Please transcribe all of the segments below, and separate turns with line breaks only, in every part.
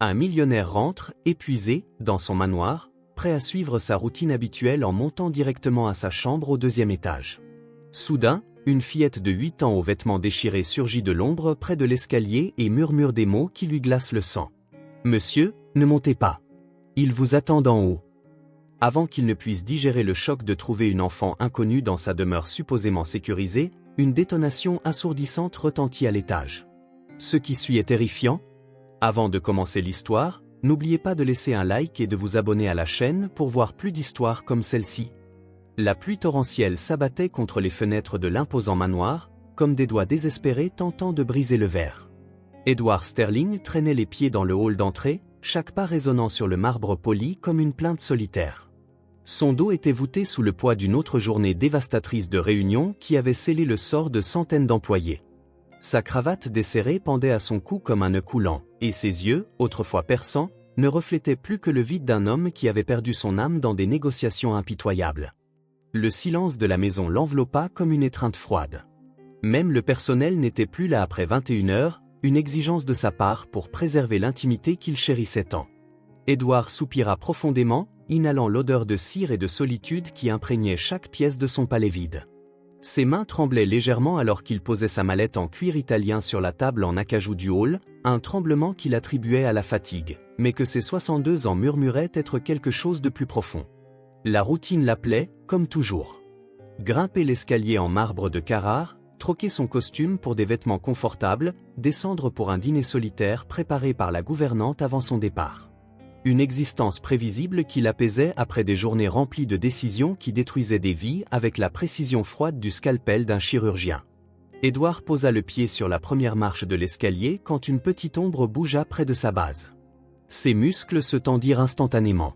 Un millionnaire rentre, épuisé, dans son manoir, prêt à suivre sa routine habituelle en montant directement à sa chambre au 2e étage. Soudain, une fillette de 8 ans aux vêtements déchirés surgit de l'ombre près de l'escalier et murmure des mots qui lui glacent le sang. « Monsieur, ne montez pas. Il vous attend en haut. » Avant qu'il ne puisse digérer le choc de trouver une enfant inconnue dans sa demeure supposément sécurisée, une détonation assourdissante retentit à l'étage. Ce qui suit est terrifiant. Avant de commencer l'histoire, n'oubliez pas de laisser un like et de vous abonner à la chaîne pour voir plus d'histoires comme celle-ci. La pluie torrentielle s'abattait contre les fenêtres de l'imposant manoir, comme des doigts désespérés tentant de briser le verre. Edward Sterling traînait les pieds dans le hall d'entrée, chaque pas résonnant sur le marbre poli comme une plainte solitaire. Son dos était voûté sous le poids d'une autre journée dévastatrice de réunion qui avait scellé le sort de centaines d'employés. Sa cravate desserrée pendait à son cou comme un nœud coulant, et ses yeux, autrefois perçants, ne reflétaient plus que le vide d'un homme qui avait perdu son âme dans des négociations impitoyables. Le silence de la maison l'enveloppa comme une étreinte froide. Même le personnel n'était plus là après 21 heures, une exigence de sa part pour préserver l'intimité qu'il chérissait tant. Edward soupira profondément, inhalant l'odeur de cire et de solitude qui imprégnait chaque pièce de son palais vide. Ses mains tremblaient légèrement alors qu'il posait sa mallette en cuir italien sur la table en acajou du hall, un tremblement qu'il attribuait à la fatigue, mais que ses 62 ans murmuraient être quelque chose de plus profond. La routine l'appelait, comme toujours. Grimper l'escalier en marbre de Carrare, troquer son costume pour des vêtements confortables, descendre pour un dîner solitaire préparé par la gouvernante avant son départ. Une existence prévisible qui l'apaisait après des journées remplies de décisions qui détruisaient des vies avec la précision froide du scalpel d'un chirurgien. Edward posa le pied sur la première marche de l'escalier quand une petite ombre bougea près de sa base. Ses muscles se tendirent instantanément.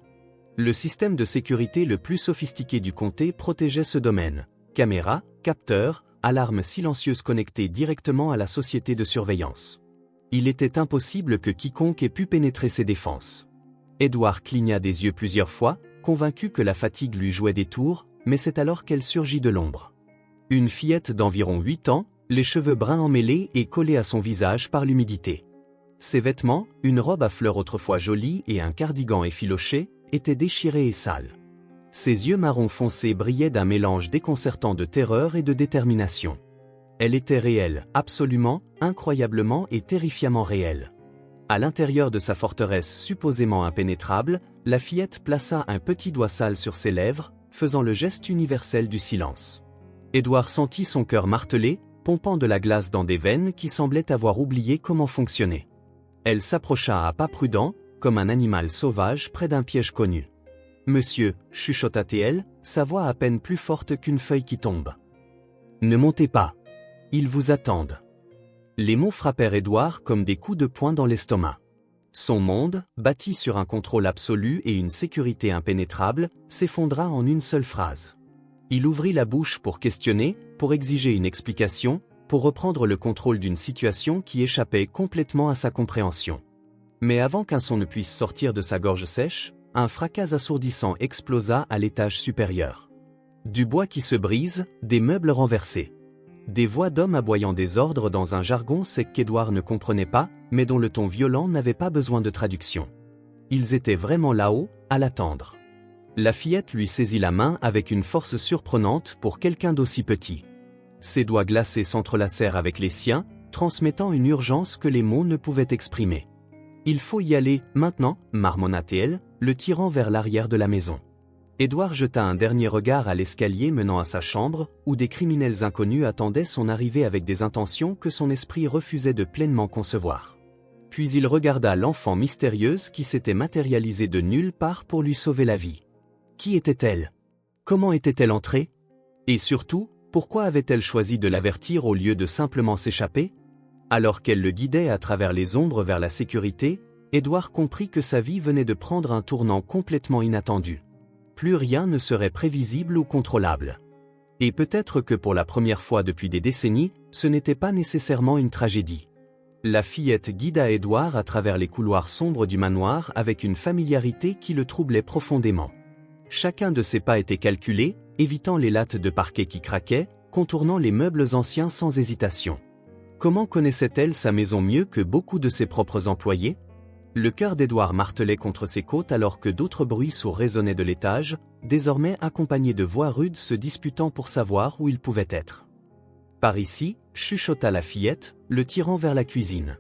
Le système de sécurité le plus sophistiqué du comté protégeait ce domaine. Caméras, capteurs, alarmes silencieuses connectées directement à la société de surveillance. Il était impossible que quiconque ait pu pénétrer ses défenses. Edward cligna des yeux plusieurs fois, convaincu que la fatigue lui jouait des tours, mais c'est alors qu'elle surgit de l'ombre. Une fillette d'environ 8 ans, les cheveux bruns emmêlés et collés à son visage par l'humidité. Ses vêtements, une robe à fleurs autrefois jolie et un cardigan effiloché, étaient déchirés et sales. Ses yeux marron foncé brillaient d'un mélange déconcertant de terreur et de détermination. Elle était réelle, absolument, incroyablement et terrifiamment réelle. À l'intérieur de sa forteresse supposément impénétrable, la fillette plaça un petit doigt sale sur ses lèvres, faisant le geste universel du silence. Edward sentit son cœur marteler, pompant de la glace dans des veines qui semblaient avoir oublié comment fonctionner. Elle s'approcha à pas prudents, comme un animal sauvage près d'un piège connu. « Monsieur » chuchota-t-elle, sa voix à peine plus forte qu'une feuille qui tombe. « Ne montez pas. Ils vous attendent. » Les mots frappèrent Edward comme des coups de poing dans l'estomac. Son monde, bâti sur un contrôle absolu et une sécurité impénétrable, s'effondra en une seule phrase. Il ouvrit la bouche pour questionner, pour exiger une explication, pour reprendre le contrôle d'une situation qui échappait complètement à sa compréhension. Mais avant qu'un son ne puisse sortir de sa gorge sèche, un fracas assourdissant explosa à l'étage supérieur. Du bois qui se brise, des meubles renversés. Des voix d'hommes aboyant des ordres dans un jargon sec qu'Edward ne comprenait pas, mais dont le ton violent n'avait pas besoin de traduction. Ils étaient vraiment là-haut, à l'attendre. La fillette lui saisit la main avec une force surprenante pour quelqu'un d'aussi petit. Ses doigts glacés s'entrelacèrent avec les siens, transmettant une urgence que les mots ne pouvaient exprimer. « Il faut y aller, maintenant » marmonna-t-elle, le tirant vers l'arrière de la maison. Edward jeta un dernier regard à l'escalier menant à sa chambre, où des criminels inconnus attendaient son arrivée avec des intentions que son esprit refusait de pleinement concevoir. Puis il regarda l'enfant mystérieuse qui s'était matérialisée de nulle part pour lui sauver la vie. Qui était-elle? Comment était-elle entrée? Et surtout, pourquoi avait-elle choisi de l'avertir au lieu de simplement s'échapper? Alors qu'elle le guidait à travers les ombres vers la sécurité, Edward comprit que sa vie venait de prendre un tournant complètement inattendu. Plus rien ne serait prévisible ou contrôlable. Et peut-être que pour la première fois depuis des décennies, ce n'était pas nécessairement une tragédie. La fillette guida Edward à travers les couloirs sombres du manoir avec une familiarité qui le troublait profondément. Chacun de ses pas était calculé, évitant les lattes de parquet qui craquaient, contournant les meubles anciens sans hésitation. Comment connaissait-elle sa maison mieux que beaucoup de ses propres employés? Le cœur d'Édouard martelait contre ses côtes alors que d'autres bruits sourds résonnaient de l'étage, désormais accompagnés de voix rudes se disputant pour savoir où ils pouvaient être. Par ici, chuchota la fillette, le tirant vers la cuisine.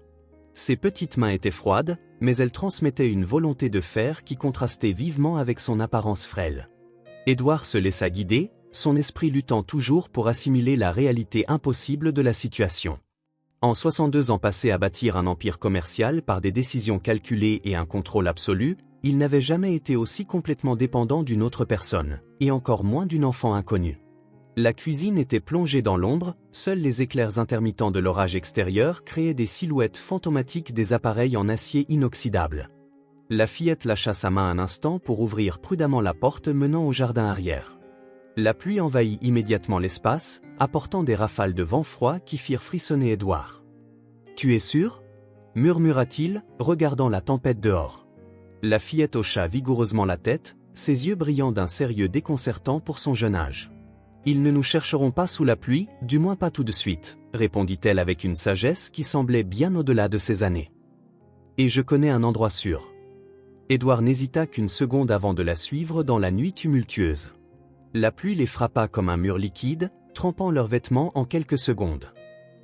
Ses petites mains étaient froides, mais elles transmettaient une volonté de fer qui contrastait vivement avec son apparence frêle. Édouard se laissa guider, son esprit luttant toujours pour assimiler la réalité impossible de la situation. En 62 ans passés à bâtir un empire commercial par des décisions calculées et un contrôle absolu, il n'avait jamais été aussi complètement dépendant d'une autre personne, et encore moins d'une enfant inconnue. La cuisine était plongée dans l'ombre, seuls les éclairs intermittents de l'orage extérieur créaient des silhouettes fantomatiques des appareils en acier inoxydable. La fillette lâcha sa main un instant pour ouvrir prudemment la porte menant au jardin arrière. La pluie envahit immédiatement l'espace, apportant des rafales de vent froid qui firent frissonner Édouard. « Tu es sûr ?» murmura-t-il, regardant la tempête dehors. La fillette hocha vigoureusement la tête, ses yeux brillant d'un sérieux déconcertant pour son jeune âge. « Ils ne nous chercheront pas sous la pluie, du moins pas tout de suite, » répondit-elle avec une sagesse qui semblait bien au-delà de ses années. « Et je connais un endroit sûr. » Édouard n'hésita qu'une seconde avant de la suivre dans la nuit tumultueuse. La pluie les frappa comme un mur liquide, trempant leurs vêtements en quelques secondes.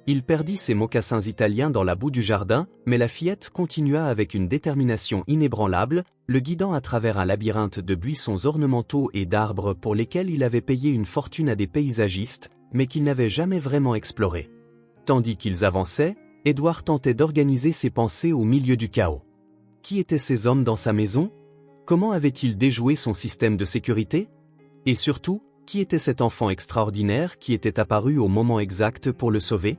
Il perdit ses mocassins italiens dans la boue du jardin, mais la fillette continua avec une détermination inébranlable, le guidant à travers un labyrinthe de buissons ornementaux et d'arbres pour lesquels il avait payé une fortune à des paysagistes, mais qu'il n'avait jamais vraiment explorés. Tandis qu'ils avançaient, Édouard tentait d'organiser ses pensées au milieu du chaos. Qui étaient ces hommes dans sa maison? Comment avait-il déjoué son système de sécurité? Et surtout, qui était cet enfant extraordinaire qui était apparu au moment exact pour le sauver?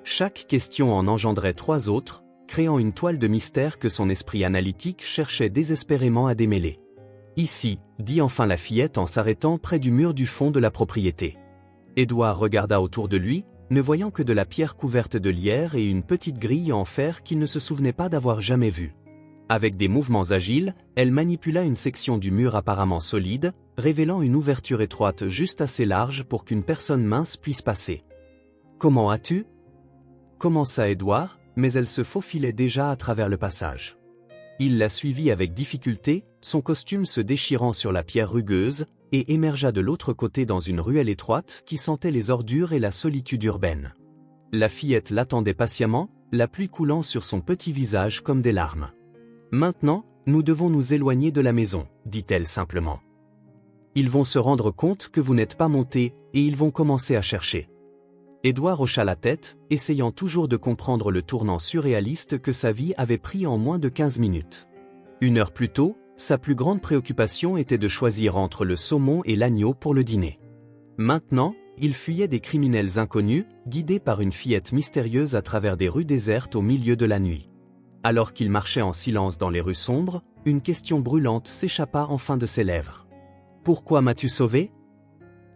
Chaque question en engendrait 3 autres, créant une toile de mystère que son esprit analytique cherchait désespérément à démêler. « Ici », dit enfin la fillette en s'arrêtant près du mur du fond de la propriété. Édouard regarda autour de lui, ne voyant que de la pierre couverte de lierre et une petite grille en fer qu'il ne se souvenait pas d'avoir jamais vue. Avec des mouvements agiles, elle manipula une section du mur apparemment solide, révélant une ouverture étroite juste assez large pour qu'une personne mince puisse passer. « Comment as-tu » commença Édouard, mais elle se faufilait déjà à travers le passage. Il la suivit avec difficulté, son costume se déchirant sur la pierre rugueuse, et émergea de l'autre côté dans une ruelle étroite qui sentait les ordures et la solitude urbaine. La fillette l'attendait patiemment, la pluie coulant sur son petit visage comme des larmes. « Maintenant, nous devons nous éloigner de la maison, » dit-elle simplement. « Ils vont se rendre compte que vous n'êtes pas monté, et ils vont commencer à chercher. » Édouard hocha la tête, essayant toujours de comprendre le tournant surréaliste que sa vie avait pris en moins de 15 minutes. 1 heure plus tôt, sa plus grande préoccupation était de choisir entre le saumon et l'agneau pour le dîner. Maintenant, il fuyait des criminels inconnus, guidés par une fillette mystérieuse à travers des rues désertes au milieu de la nuit. Alors qu'il marchait en silence dans les rues sombres, une question brûlante s'échappa enfin de ses lèvres. « Pourquoi m'as-tu sauvé ?»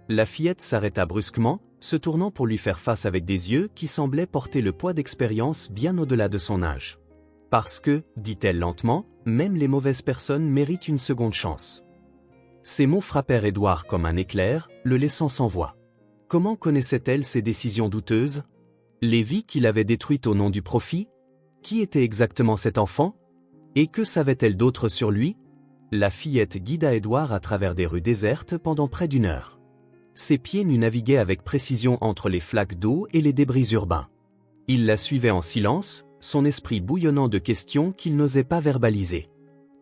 La fillette s'arrêta brusquement, se tournant pour lui faire face avec des yeux qui semblaient porter le poids d'expérience bien au-delà de son âge. « Parce que, dit-elle lentement, même les mauvaises personnes méritent une seconde chance. » Ces mots frappèrent Édouard comme un éclair, le laissant sans voix. Comment connaissait-elle ces décisions douteuses? Les vies qu'il avait détruites au nom du profit? Qui était exactement cet enfant? Et que savait-elle d'autre sur lui? La fillette guida Édouard à travers des rues désertes pendant près d'1 heure. Ses pieds nus naviguaient avec précision entre les flaques d'eau et les débris urbains. Il la suivait en silence, son esprit bouillonnant de questions qu'il n'osait pas verbaliser.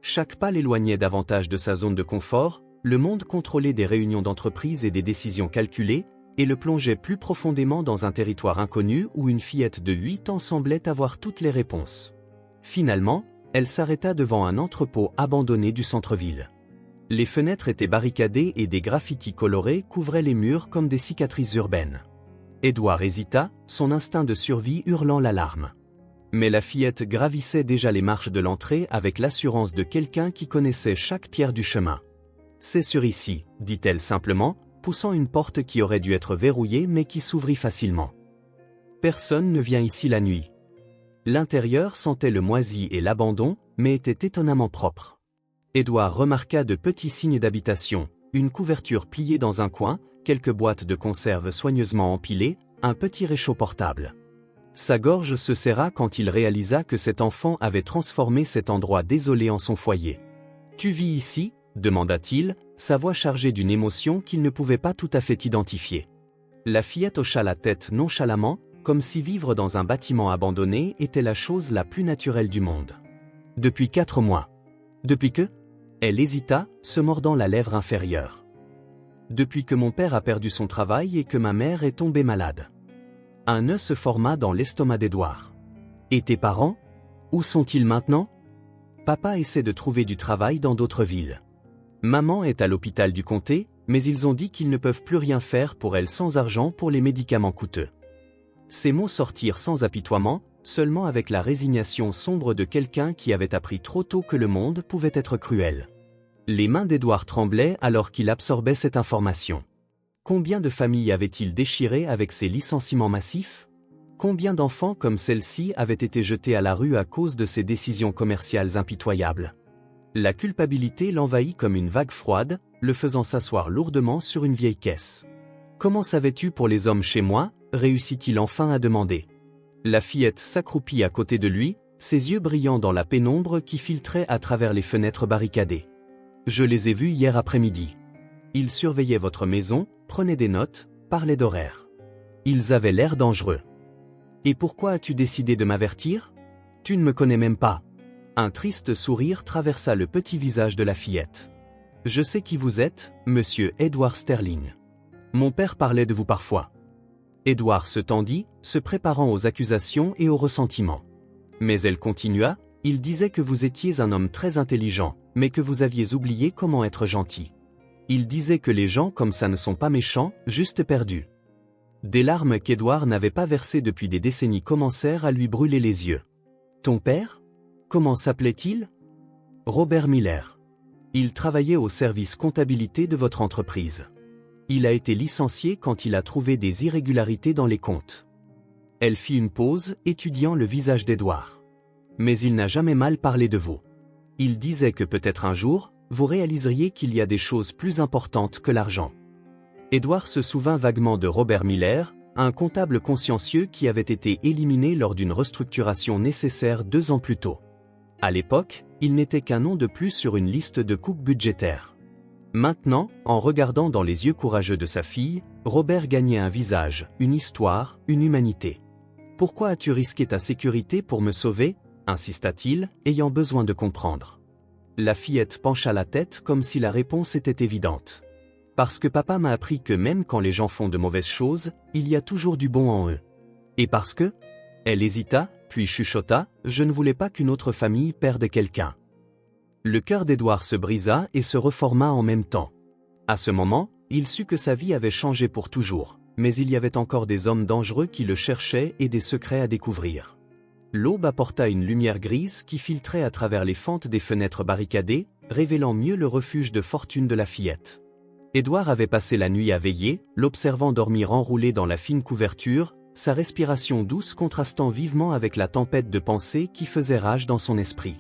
Chaque pas l'éloignait davantage de sa zone de confort, le monde contrôlé des réunions d'entreprise et des décisions calculées, et le plongeait plus profondément dans un territoire inconnu où une fillette de 8 ans semblait avoir toutes les réponses. Finalement, elle s'arrêta devant un entrepôt abandonné du centre-ville. Les fenêtres étaient barricadées et des graffitis colorés couvraient les murs comme des cicatrices urbaines. Édouard hésita, son instinct de survie hurlant l'alarme. Mais la fillette gravissait déjà les marches de l'entrée avec l'assurance de quelqu'un qui connaissait chaque pierre du chemin. « C'est sur ici », dit-elle simplement, poussant une porte qui aurait dû être verrouillée mais qui s'ouvrit facilement. « Personne ne vient ici la nuit. » L'intérieur sentait le moisi et l'abandon, mais était étonnamment propre. Édouard remarqua de petits signes d'habitation, une couverture pliée dans un coin, quelques boîtes de conserve soigneusement empilées, un petit réchaud portable. Sa gorge se serra quand il réalisa que cet enfant avait transformé cet endroit désolé en son foyer. « Tu vis ici ?» demanda-t-il, sa voix chargée d'une émotion qu'il ne pouvait pas tout à fait identifier. La fillette hocha la tête nonchalamment, comme si vivre dans un bâtiment abandonné était la chose la plus naturelle du monde. « Depuis 4 mois. »« Depuis que ?» Elle hésita, se mordant la lèvre inférieure. « Depuis que mon père a perdu son travail et que ma mère est tombée malade. » Un nœud se forma dans l'estomac d'Édouard. « Et tes parents? Où sont-ils maintenant? » Papa essaie de trouver du travail dans d'autres villes. Maman est à l'hôpital du comté, mais ils ont dit qu'ils ne peuvent plus rien faire pour elle sans argent pour les médicaments coûteux. Ces mots sortirent sans apitoiement, seulement avec la résignation sombre de quelqu'un qui avait appris trop tôt que le monde pouvait être cruel. Les mains d'Édouard tremblaient alors qu'il absorbait cette information. Combien de familles avait-il déchirées avec ces licenciements massifs? Combien d'enfants comme celle-ci avaient été jetés à la rue à cause de ces décisions commerciales impitoyables? La culpabilité l'envahit comme une vague froide, le faisant s'asseoir lourdement sur une vieille caisse. « Comment savais-tu pour les hommes chez moi ?» réussit-il enfin à demander. La fillette s'accroupit à côté de lui, ses yeux brillant dans la pénombre qui filtrait à travers les fenêtres barricadées. « Je les ai vus hier après-midi. Ils surveillaient votre maison, prenaient des notes, parlaient d'horaires. Ils avaient l'air dangereux. Et pourquoi as-tu décidé de m'avertir? Tu ne me connais même pas. » Un triste sourire traversa le petit visage de la fillette. « Je sais qui vous êtes, monsieur Edward Sterling. Mon père parlait de vous parfois. » Édouard se tendit, se préparant aux accusations et au ressentiment. Mais elle continua, « Il disait que vous étiez un homme très intelligent, mais que vous aviez oublié comment être gentil. Il disait que les gens comme ça ne sont pas méchants, juste perdus. » Des larmes qu'Édouard n'avait pas versées depuis des décennies commencèrent à lui brûler les yeux. « Ton père? Comment s'appelait-il? » Robert Miller. Il travaillait au service comptabilité de votre entreprise. Il a été licencié quand il a trouvé des irrégularités dans les comptes. Elle fit une pause, étudiant le visage d'Édouard. Mais il n'a jamais mal parlé de vous. Il disait que peut-être un jour, vous réaliseriez qu'il y a des choses plus importantes que l'argent. Édouard se souvint vaguement de Robert Miller, un comptable consciencieux qui avait été éliminé lors d'une restructuration nécessaire 2 ans plus tôt. À l'époque, il n'était qu'un nom de plus sur une liste de coupes budgétaires. Maintenant, en regardant dans les yeux courageux de sa fille, Robert gagnait un visage, une histoire, une humanité. « Pourquoi as-tu risqué ta sécurité pour me sauver ?» insista-t-il, ayant besoin de comprendre. La fillette pencha la tête comme si la réponse était évidente. « Parce que papa m'a appris que même quand les gens font de mauvaises choses, il y a toujours du bon en eux. Et parce que… » Elle hésita, puis chuchota, « Je ne voulais pas qu'une autre famille perde quelqu'un. » Le cœur d'Édouard se brisa et se reforma en même temps. À ce moment, il sut que sa vie avait changé pour toujours, mais il y avait encore des hommes dangereux qui le cherchaient et des secrets à découvrir. L'aube apporta une lumière grise qui filtrait à travers les fentes des fenêtres barricadées, révélant mieux le refuge de fortune de la fillette. Édouard avait passé la nuit à veiller, l'observant dormir enroulé dans la fine couverture, sa respiration douce contrastant vivement avec la tempête de pensées qui faisait rage dans son esprit.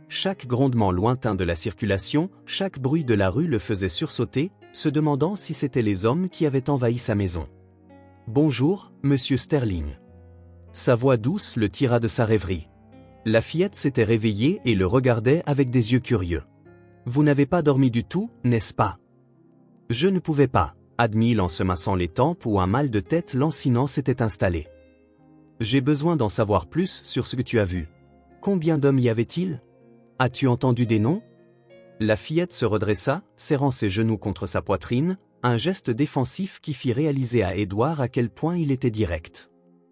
Chaque grondement lointain de la circulation, chaque bruit de la rue le faisait sursauter, se demandant si c'étaient les hommes qui avaient envahi sa maison. « Bonjour, monsieur Sterling. » Sa voix douce le tira de sa rêverie. La fillette s'était réveillée et le regardait avec des yeux curieux. « Vous n'avez pas dormi du tout, n'est-ce pas? » « Je ne pouvais pas, » admit-il en se massant les tempes où un mal de tête lancinant s'était installé. « J'ai besoin d'en savoir plus sur ce que tu as vu. Combien d'hommes y avait-il? As-tu entendu des noms? » La fillette se redressa, serrant ses genoux contre sa poitrine, un geste défensif qui fit réaliser à Édouard à quel point il était direct.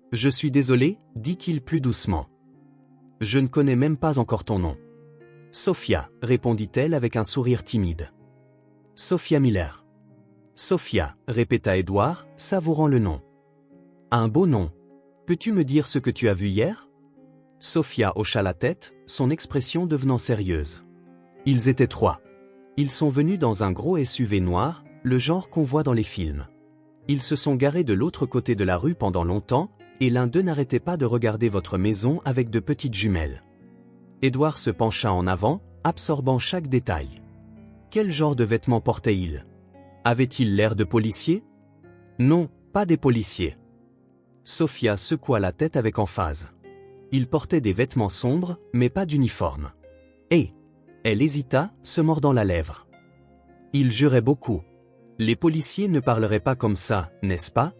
« Je suis désolé, » dit-il plus doucement. « Je ne connais même pas encore ton nom. »« Sophia, » répondit-elle avec un sourire timide. « Sophia Miller. »« Sophia, » répéta Édouard, savourant le nom. « Un beau nom. Peux-tu me dire ce que tu as vu hier ?» Sophia hocha la tête, son expression devenant sérieuse. Ils étaient 3. Ils sont venus dans un gros SUV noir, le genre qu'on voit dans les films. Ils se sont garés de l'autre côté de la rue pendant longtemps, et l'un d'eux n'arrêtait pas de regarder votre maison avec de petites jumelles. Édouard se pencha en avant, absorbant chaque détail. Quel genre de vêtements portait-il? Avait-il l'air de policier? Non, pas des policiers. Sophia secoua la tête avec emphase. Il portait des vêtements sombres, mais pas d'uniforme. Et elle hésita, se mordant la lèvre. Il jurait beaucoup. Les policiers ne parleraient pas comme ça, n'est-ce pas?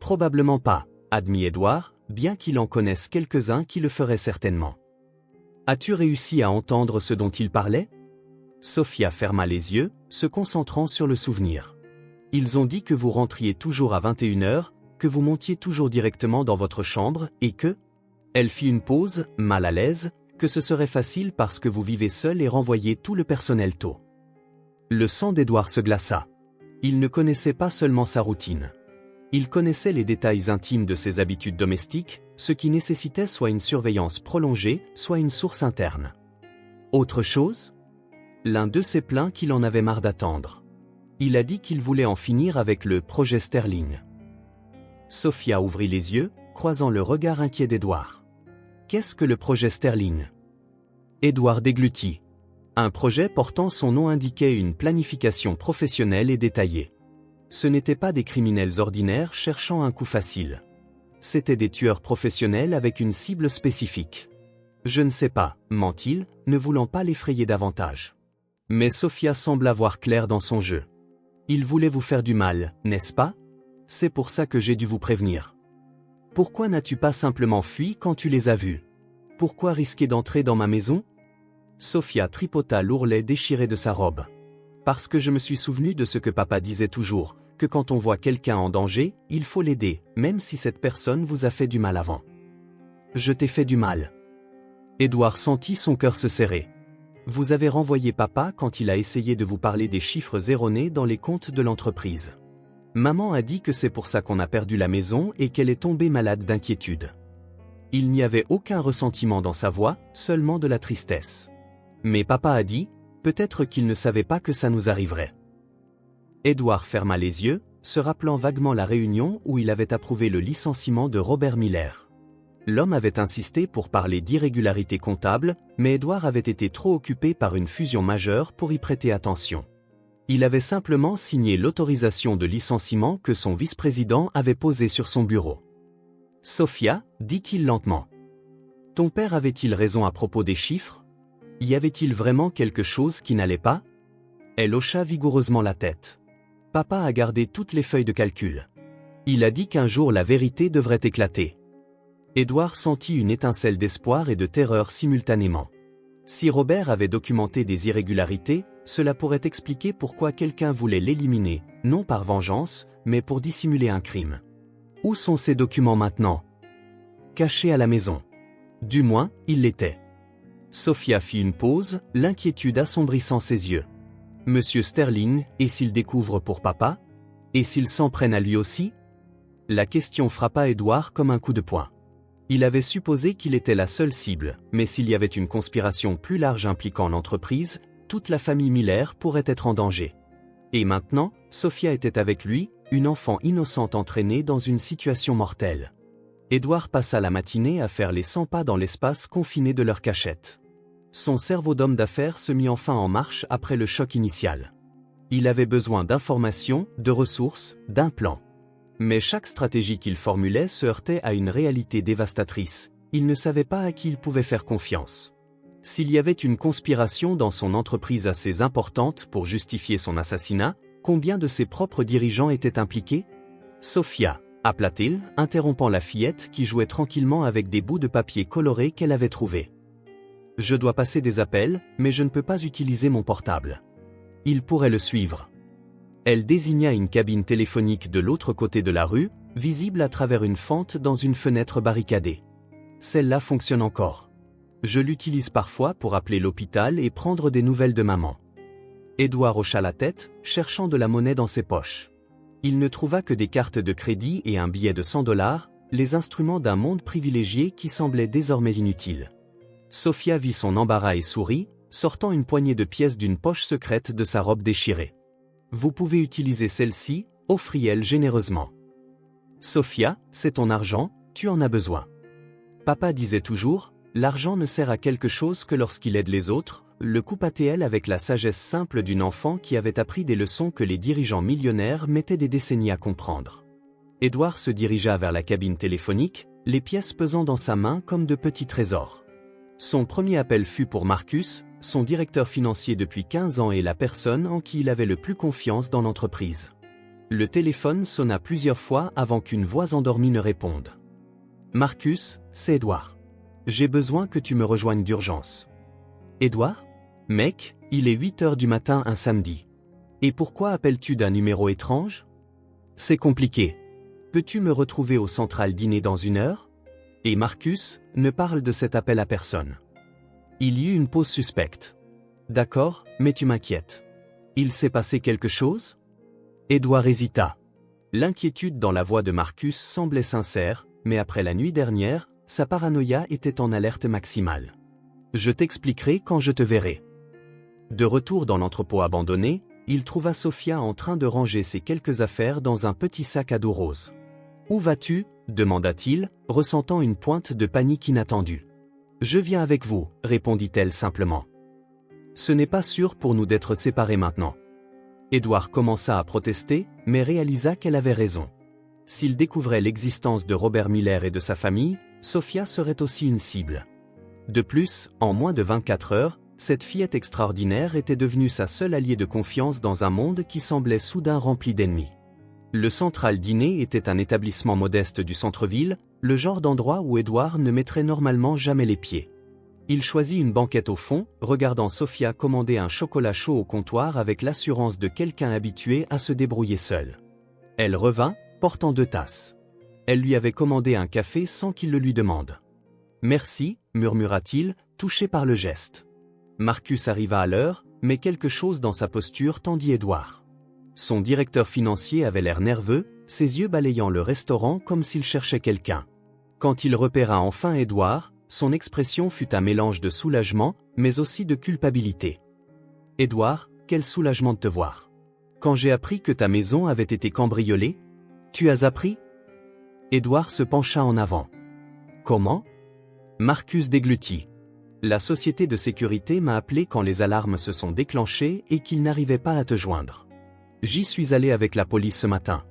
Probablement pas, admit Édouard, bien qu'il en connaisse quelques-uns qui le feraient certainement. As-tu réussi à entendre ce dont il parlait? Sophia ferma les yeux, se concentrant sur le souvenir. Ils ont dit que vous rentriez toujours à 21h, que vous montiez toujours directement dans votre chambre et que... Elle fit une pause, mal à l'aise, que ce serait facile parce que vous vivez seul et renvoyez tout le personnel tôt. Le sang d'Édouard se glaça. Il ne connaissait pas seulement sa routine. Il connaissait les détails intimes de ses habitudes domestiques, ce qui nécessitait soit une surveillance prolongée, soit une source interne. Autre chose? L'un d'eux s'est plaint qu'il en avait marre d'attendre. Il a dit qu'il voulait en finir avec le projet Sterling. Sophia ouvrit les yeux, croisant le regard inquiet d'Édouard. Qu'est-ce que le projet Sterling? Édouard déglutit. Un projet portant son nom indiquait une planification professionnelle et détaillée. Ce n'étaient pas des criminels ordinaires cherchant un coup facile. C'étaient des tueurs professionnels avec une cible spécifique. Je ne sais pas, ment-il, ne voulant pas l'effrayer davantage. Mais Sophia sembla voir clair dans son jeu. Il voulait vous faire du mal, n'est-ce pas? C'est pour ça que j'ai dû vous prévenir. Pourquoi n'as-tu pas simplement fui quand tu les as vus? Pourquoi risquer d'entrer dans ma maison? Sophia tripota l'ourlet déchiré de sa robe. Parce que je me suis souvenu de ce que papa disait toujours, que quand on voit quelqu'un en danger, il faut l'aider, même si cette personne vous a fait du mal avant. Je t'ai fait du mal. Édouard sentit son cœur se serrer. Vous avez renvoyé papa quand il a essayé de vous parler des chiffres erronés dans les comptes de l'entreprise. Maman a dit que c'est pour ça qu'on a perdu la maison et qu'elle est tombée malade d'inquiétude. Il n'y avait aucun ressentiment dans sa voix, seulement de la tristesse. Mais papa a dit, peut-être qu'il ne savait pas que ça nous arriverait. Édouard ferma les yeux, se rappelant vaguement la réunion où il avait approuvé le licenciement de Robert Miller. L'homme avait insisté pour parler d'irrégularités comptables, mais Édouard avait été trop occupé par une fusion majeure pour y prêter attention. Il avait simplement signé l'autorisation de licenciement que son vice-président avait posée sur son bureau. « Sophia, dit-il lentement. Ton père avait-il raison à propos des chiffres? Y avait-il vraiment quelque chose qui n'allait pas? » Elle hocha vigoureusement la tête. Papa a gardé toutes les feuilles de calcul. Il a dit qu'un jour la vérité devrait éclater. Édouard sentit une étincelle d'espoir et de terreur simultanément. Si Robert avait documenté des irrégularités, cela pourrait expliquer pourquoi quelqu'un voulait l'éliminer, non par vengeance, mais pour dissimuler un crime. Où sont ces documents maintenant? Cachés à la maison. Du moins, ils l'étaient. Sophia fit une pause, l'inquiétude assombrissant ses yeux. Monsieur Sterling, et s'il découvre pour papa? Et s'il s'en prenne à lui aussi? La question frappa Édouard comme un coup de poing. Il avait supposé qu'il était la seule cible, mais s'il y avait une conspiration plus large impliquant l'entreprise, toute la famille Miller pourrait être en danger. Et maintenant, Sophia était avec lui, une enfant innocente entraînée dans une situation mortelle. Édouard passa la matinée à faire les 100 pas dans l'espace confiné de leur cachette. Son cerveau d'homme d'affaires se mit enfin en marche après le choc initial. Il avait besoin d'informations, de ressources, d'un plan. Mais chaque stratégie qu'il formulait se heurtait à une réalité dévastatrice. Il ne savait pas à qui il pouvait faire confiance. S'il y avait une conspiration dans son entreprise assez importante pour justifier son assassinat, combien de ses propres dirigeants étaient impliqués? Sophia, appela-t-il, interrompant la fillette qui jouait tranquillement avec des bouts de papier colorés qu'elle avait trouvés. Je dois passer des appels, mais je ne peux pas utiliser mon portable. Il pourrait le suivre. Elle désigna une cabine téléphonique de l'autre côté de la rue, visible à travers une fente dans une fenêtre barricadée. Celle-là fonctionne encore. Je l'utilise parfois pour appeler l'hôpital et prendre des nouvelles de maman. Édouard hocha la tête, cherchant de la monnaie dans ses poches. Il ne trouva que des cartes de crédit et un billet de $100, les instruments d'un monde privilégié qui semblait désormais inutile. Sophia vit son embarras et sourit, sortant une poignée de pièces d'une poche secrète de sa robe déchirée. Vous pouvez utiliser celle-ci, offrit-elle généreusement. Sophia, c'est ton argent, tu en as besoin. Papa disait toujours, l'argent ne sert à quelque chose que lorsqu'il aide les autres, le coupa-t-elle avec la sagesse simple d'une enfant qui avait appris des leçons que les dirigeants millionnaires mettaient des décennies à comprendre. Édouard se dirigea vers la cabine téléphonique, les pièces pesant dans sa main comme de petits trésors. Son premier appel fut pour Marcus, son directeur financier depuis 15 ans et la personne en qui il avait le plus confiance dans l'entreprise. Le téléphone sonna plusieurs fois avant qu'une voix endormie ne réponde. « Marcus, c'est Édouard. J'ai besoin que tu me rejoignes d'urgence. »« Édouard ? Mec, il est 8 heures du matin un samedi. Et pourquoi appelles-tu d'un numéro étrange ? C'est compliqué. Peux-tu me retrouver au central dîner dans 1 heure ? » Et Marcus ne parle de cet appel à personne. Il y eut une pause suspecte. « D'accord, mais tu m'inquiètes. Il s'est passé quelque chose ? » Édouard hésita. L'inquiétude dans la voix de Marcus semblait sincère, mais après la nuit dernière, sa paranoïa était en alerte maximale. « Je t'expliquerai quand je te verrai. » De retour dans l'entrepôt abandonné, il trouva Sophia en train de ranger ses quelques affaires dans un petit sac à dos rose. « Où vas-tu ? » demanda-t-il, ressentant une pointe de panique inattendue. « Je viens avec vous, » répondit-elle simplement. « Ce n'est pas sûr pour nous d'être séparés maintenant. » Édouard commença à protester, mais réalisa qu'elle avait raison. S'il découvrait l'existence de Robert Miller et de sa famille, Sophia serait aussi une cible. De plus, en moins de 24 heures, cette fillette extraordinaire était devenue sa seule alliée de confiance dans un monde qui semblait soudain rempli d'ennemis. Le Central Dîner était un établissement modeste du centre-ville, le genre d'endroit où Édouard ne mettrait normalement jamais les pieds. Il choisit une banquette au fond, regardant Sophia commander un chocolat chaud au comptoir avec l'assurance de quelqu'un habitué à se débrouiller seul. Elle revint, portant 2 tasses. Elle lui avait commandé un café sans qu'il le lui demande. « Merci », murmura-t-il, touché par le geste. Marcus arriva à l'heure, mais quelque chose dans sa posture tendit Édouard. Son directeur financier avait l'air nerveux, ses yeux balayant le restaurant comme s'il cherchait quelqu'un. Quand il repéra enfin Édouard, son expression fut un mélange de soulagement, mais aussi de culpabilité. « Édouard, quel soulagement de te voir. Quand j'ai appris que ta maison avait été cambriolée ? Tu as appris ?» Édouard se pencha en avant. « Comment ?» Marcus déglutit. « La société de sécurité m'a appelé quand les alarmes se sont déclenchées et qu'ils n'arrivaient pas à te joindre. J'y suis allé avec la police ce matin.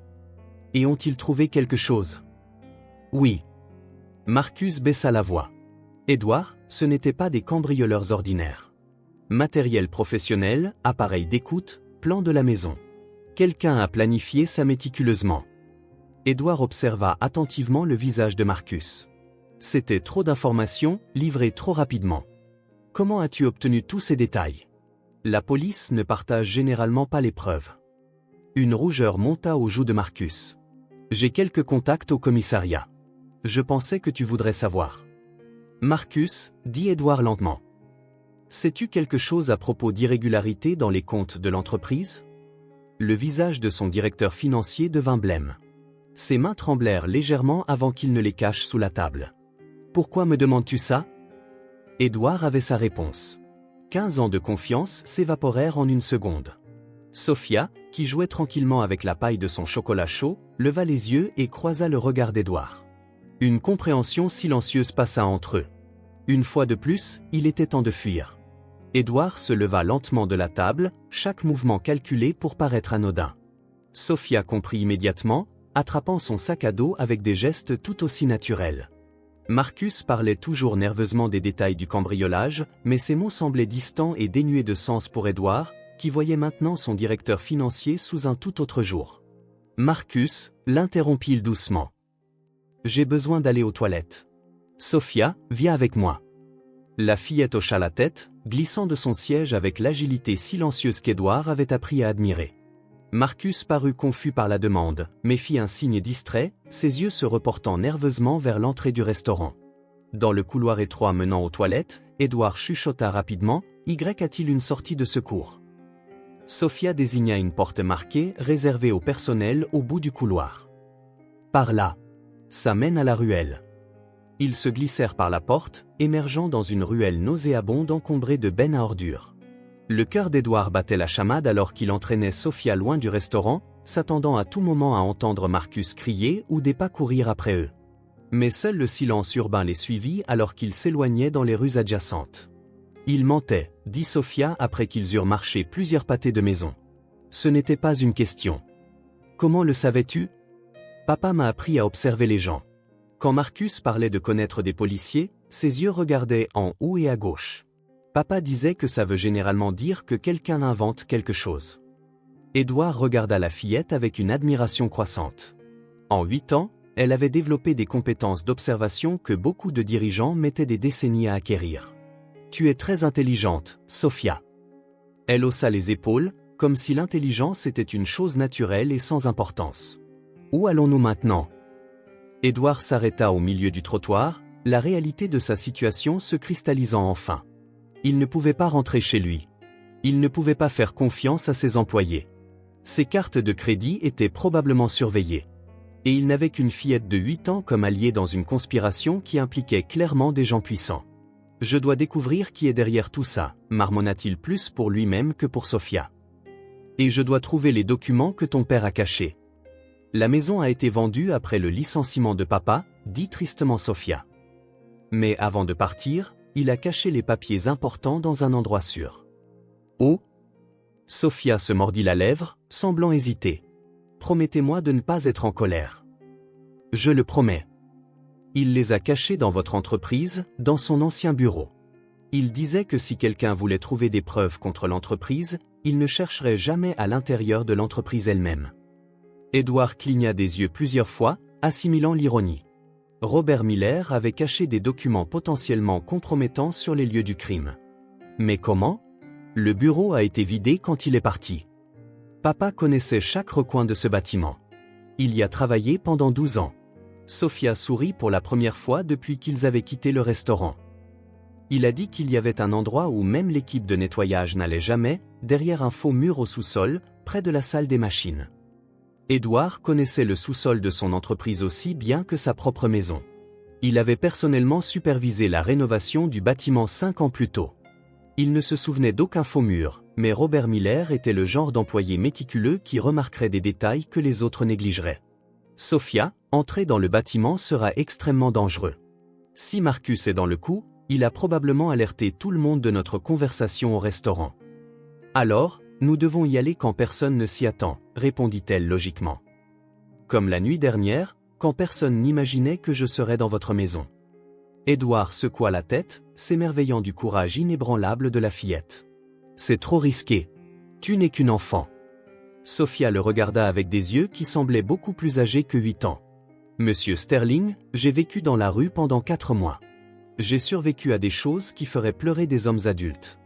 Et ont-ils trouvé quelque chose ? » Oui. Marcus baissa la voix. « Édouard, ce n'étaient pas des cambrioleurs ordinaires. Matériel professionnel, appareil d'écoute, plan de la maison. Quelqu'un a planifié ça méticuleusement. » Édouard observa attentivement le visage de Marcus. C'était trop d'informations, livrées trop rapidement. « Comment as-tu obtenu tous ces détails ? La police ne partage généralement pas les preuves. » Une rougeur monta aux joues de Marcus. « J'ai quelques contacts au commissariat. Je pensais que tu voudrais savoir. » Marcus, dit Édouard lentement. Sais-tu quelque chose à propos d'irrégularités dans les comptes de l'entreprise ? Le visage de son directeur financier devint blême. Ses mains tremblèrent légèrement avant qu'il ne les cache sous la table. Pourquoi me demandes-tu ça ? Édouard avait sa réponse. 15 ans de confiance s'évaporèrent en 1 seconde. Sophia, qui jouait tranquillement avec la paille de son chocolat chaud, leva les yeux et croisa le regard d'Édouard. Une compréhension silencieuse passa entre eux. Une fois de plus, il était temps de fuir. Édouard se leva lentement de la table, chaque mouvement calculé pour paraître anodin. Sophia comprit immédiatement, attrapant son sac à dos avec des gestes tout aussi naturels. Marcus parlait toujours nerveusement des détails du cambriolage, mais ses mots semblaient distants et dénués de sens pour Édouard, qui voyait maintenant son directeur financier sous un tout autre jour. Marcus, l'interrompit doucement. « J'ai besoin d'aller aux toilettes. Sophia, viens avec moi. » La fillette hocha la tête, glissant de son siège avec l'agilité silencieuse qu'Édouard avait appris à admirer. Marcus parut confus par la demande, mais fit un signe distrait, ses yeux se reportant nerveusement vers l'entrée du restaurant. Dans le couloir étroit menant aux toilettes, Édouard chuchota rapidement, « Y a-t-il une sortie de secours ?» Sophia désigna une porte marquée, réservée au personnel au bout du couloir. « Par là. Ça mène à la ruelle. » Ils se glissèrent par la porte, émergeant dans une ruelle nauséabonde encombrée de bennes à ordures. Le cœur d'Édouard battait la chamade alors qu'il entraînait Sophia loin du restaurant, s'attendant à tout moment à entendre Marcus crier ou des pas courir après eux. Mais seul le silence urbain les suivit alors qu'ils s'éloignaient dans les rues adjacentes. « Il mentait, » dit Sophia après qu'ils eurent marché plusieurs pâtés de maison. « Ce n'était pas une question. »« Comment le savais-tu » Papa m'a appris à observer les gens. Quand Marcus parlait de connaître des policiers, ses yeux regardaient en haut et à gauche. Papa disait que ça veut généralement dire que quelqu'un invente quelque chose. Édouard regarda la fillette avec une admiration croissante. En 8 ans, elle avait développé des compétences d'observation que beaucoup de dirigeants mettaient des décennies à acquérir. Tu es très intelligente, Sophia. Elle haussa les épaules, comme si l'intelligence était une chose naturelle et sans importance. Où allons-nous maintenant? Édouard s'arrêta au milieu du trottoir, la réalité de sa situation se cristallisant enfin. Il ne pouvait pas rentrer chez lui. Il ne pouvait pas faire confiance à ses employés. Ses cartes de crédit étaient probablement surveillées. Et il n'avait qu'une fillette de 8 ans comme alliée dans une conspiration qui impliquait clairement des gens puissants. Je dois découvrir qui est derrière tout ça, marmonna-t-il plus pour lui-même que pour Sophia. Et je dois trouver les documents que ton père a cachés. La maison a été vendue après le licenciement de papa, dit tristement Sophia. Mais avant de partir, il a caché les papiers importants dans un endroit sûr. Oh! Sophia se mordit la lèvre, semblant hésiter. Promettez-moi de ne pas être en colère. Je le promets. Il les a cachés dans votre entreprise, dans son ancien bureau. Il disait que si quelqu'un voulait trouver des preuves contre l'entreprise, il ne chercherait jamais à l'intérieur de l'entreprise elle-même. Édouard cligna des yeux plusieurs fois, assimilant l'ironie. Robert Miller avait caché des documents potentiellement compromettants sur les lieux du crime. Mais comment? Le bureau a été vidé quand il est parti. Papa connaissait chaque recoin de ce bâtiment. Il y a travaillé pendant 12 ans. Sophia sourit pour la première fois depuis qu'ils avaient quitté le restaurant. Il a dit qu'il y avait un endroit où même l'équipe de nettoyage n'allait jamais, derrière un faux mur au sous-sol, près de la salle des machines. Édouard connaissait le sous-sol de son entreprise aussi bien que sa propre maison. Il avait personnellement supervisé la rénovation du bâtiment 5 ans plus tôt. Il ne se souvenait d'aucun faux mur, mais Robert Miller était le genre d'employé méticuleux qui remarquerait des détails que les autres négligeraient. Sophia, entrer dans le bâtiment sera extrêmement dangereux. Si Marcus est dans le coup, il a probablement alerté tout le monde de notre conversation au restaurant. Alors, nous devons y aller quand personne ne s'y attend, répondit-elle logiquement. Comme la nuit dernière, quand personne n'imaginait que je serais dans votre maison. Édouard secoua la tête, s'émerveillant du courage inébranlable de la fillette. C'est trop risqué. Tu n'es qu'une enfant. Sophia le regarda avec des yeux qui semblaient beaucoup plus âgés que 8 ans. Monsieur Sterling, j'ai vécu dans la rue pendant 4 mois. J'ai survécu à des choses qui feraient pleurer des hommes adultes.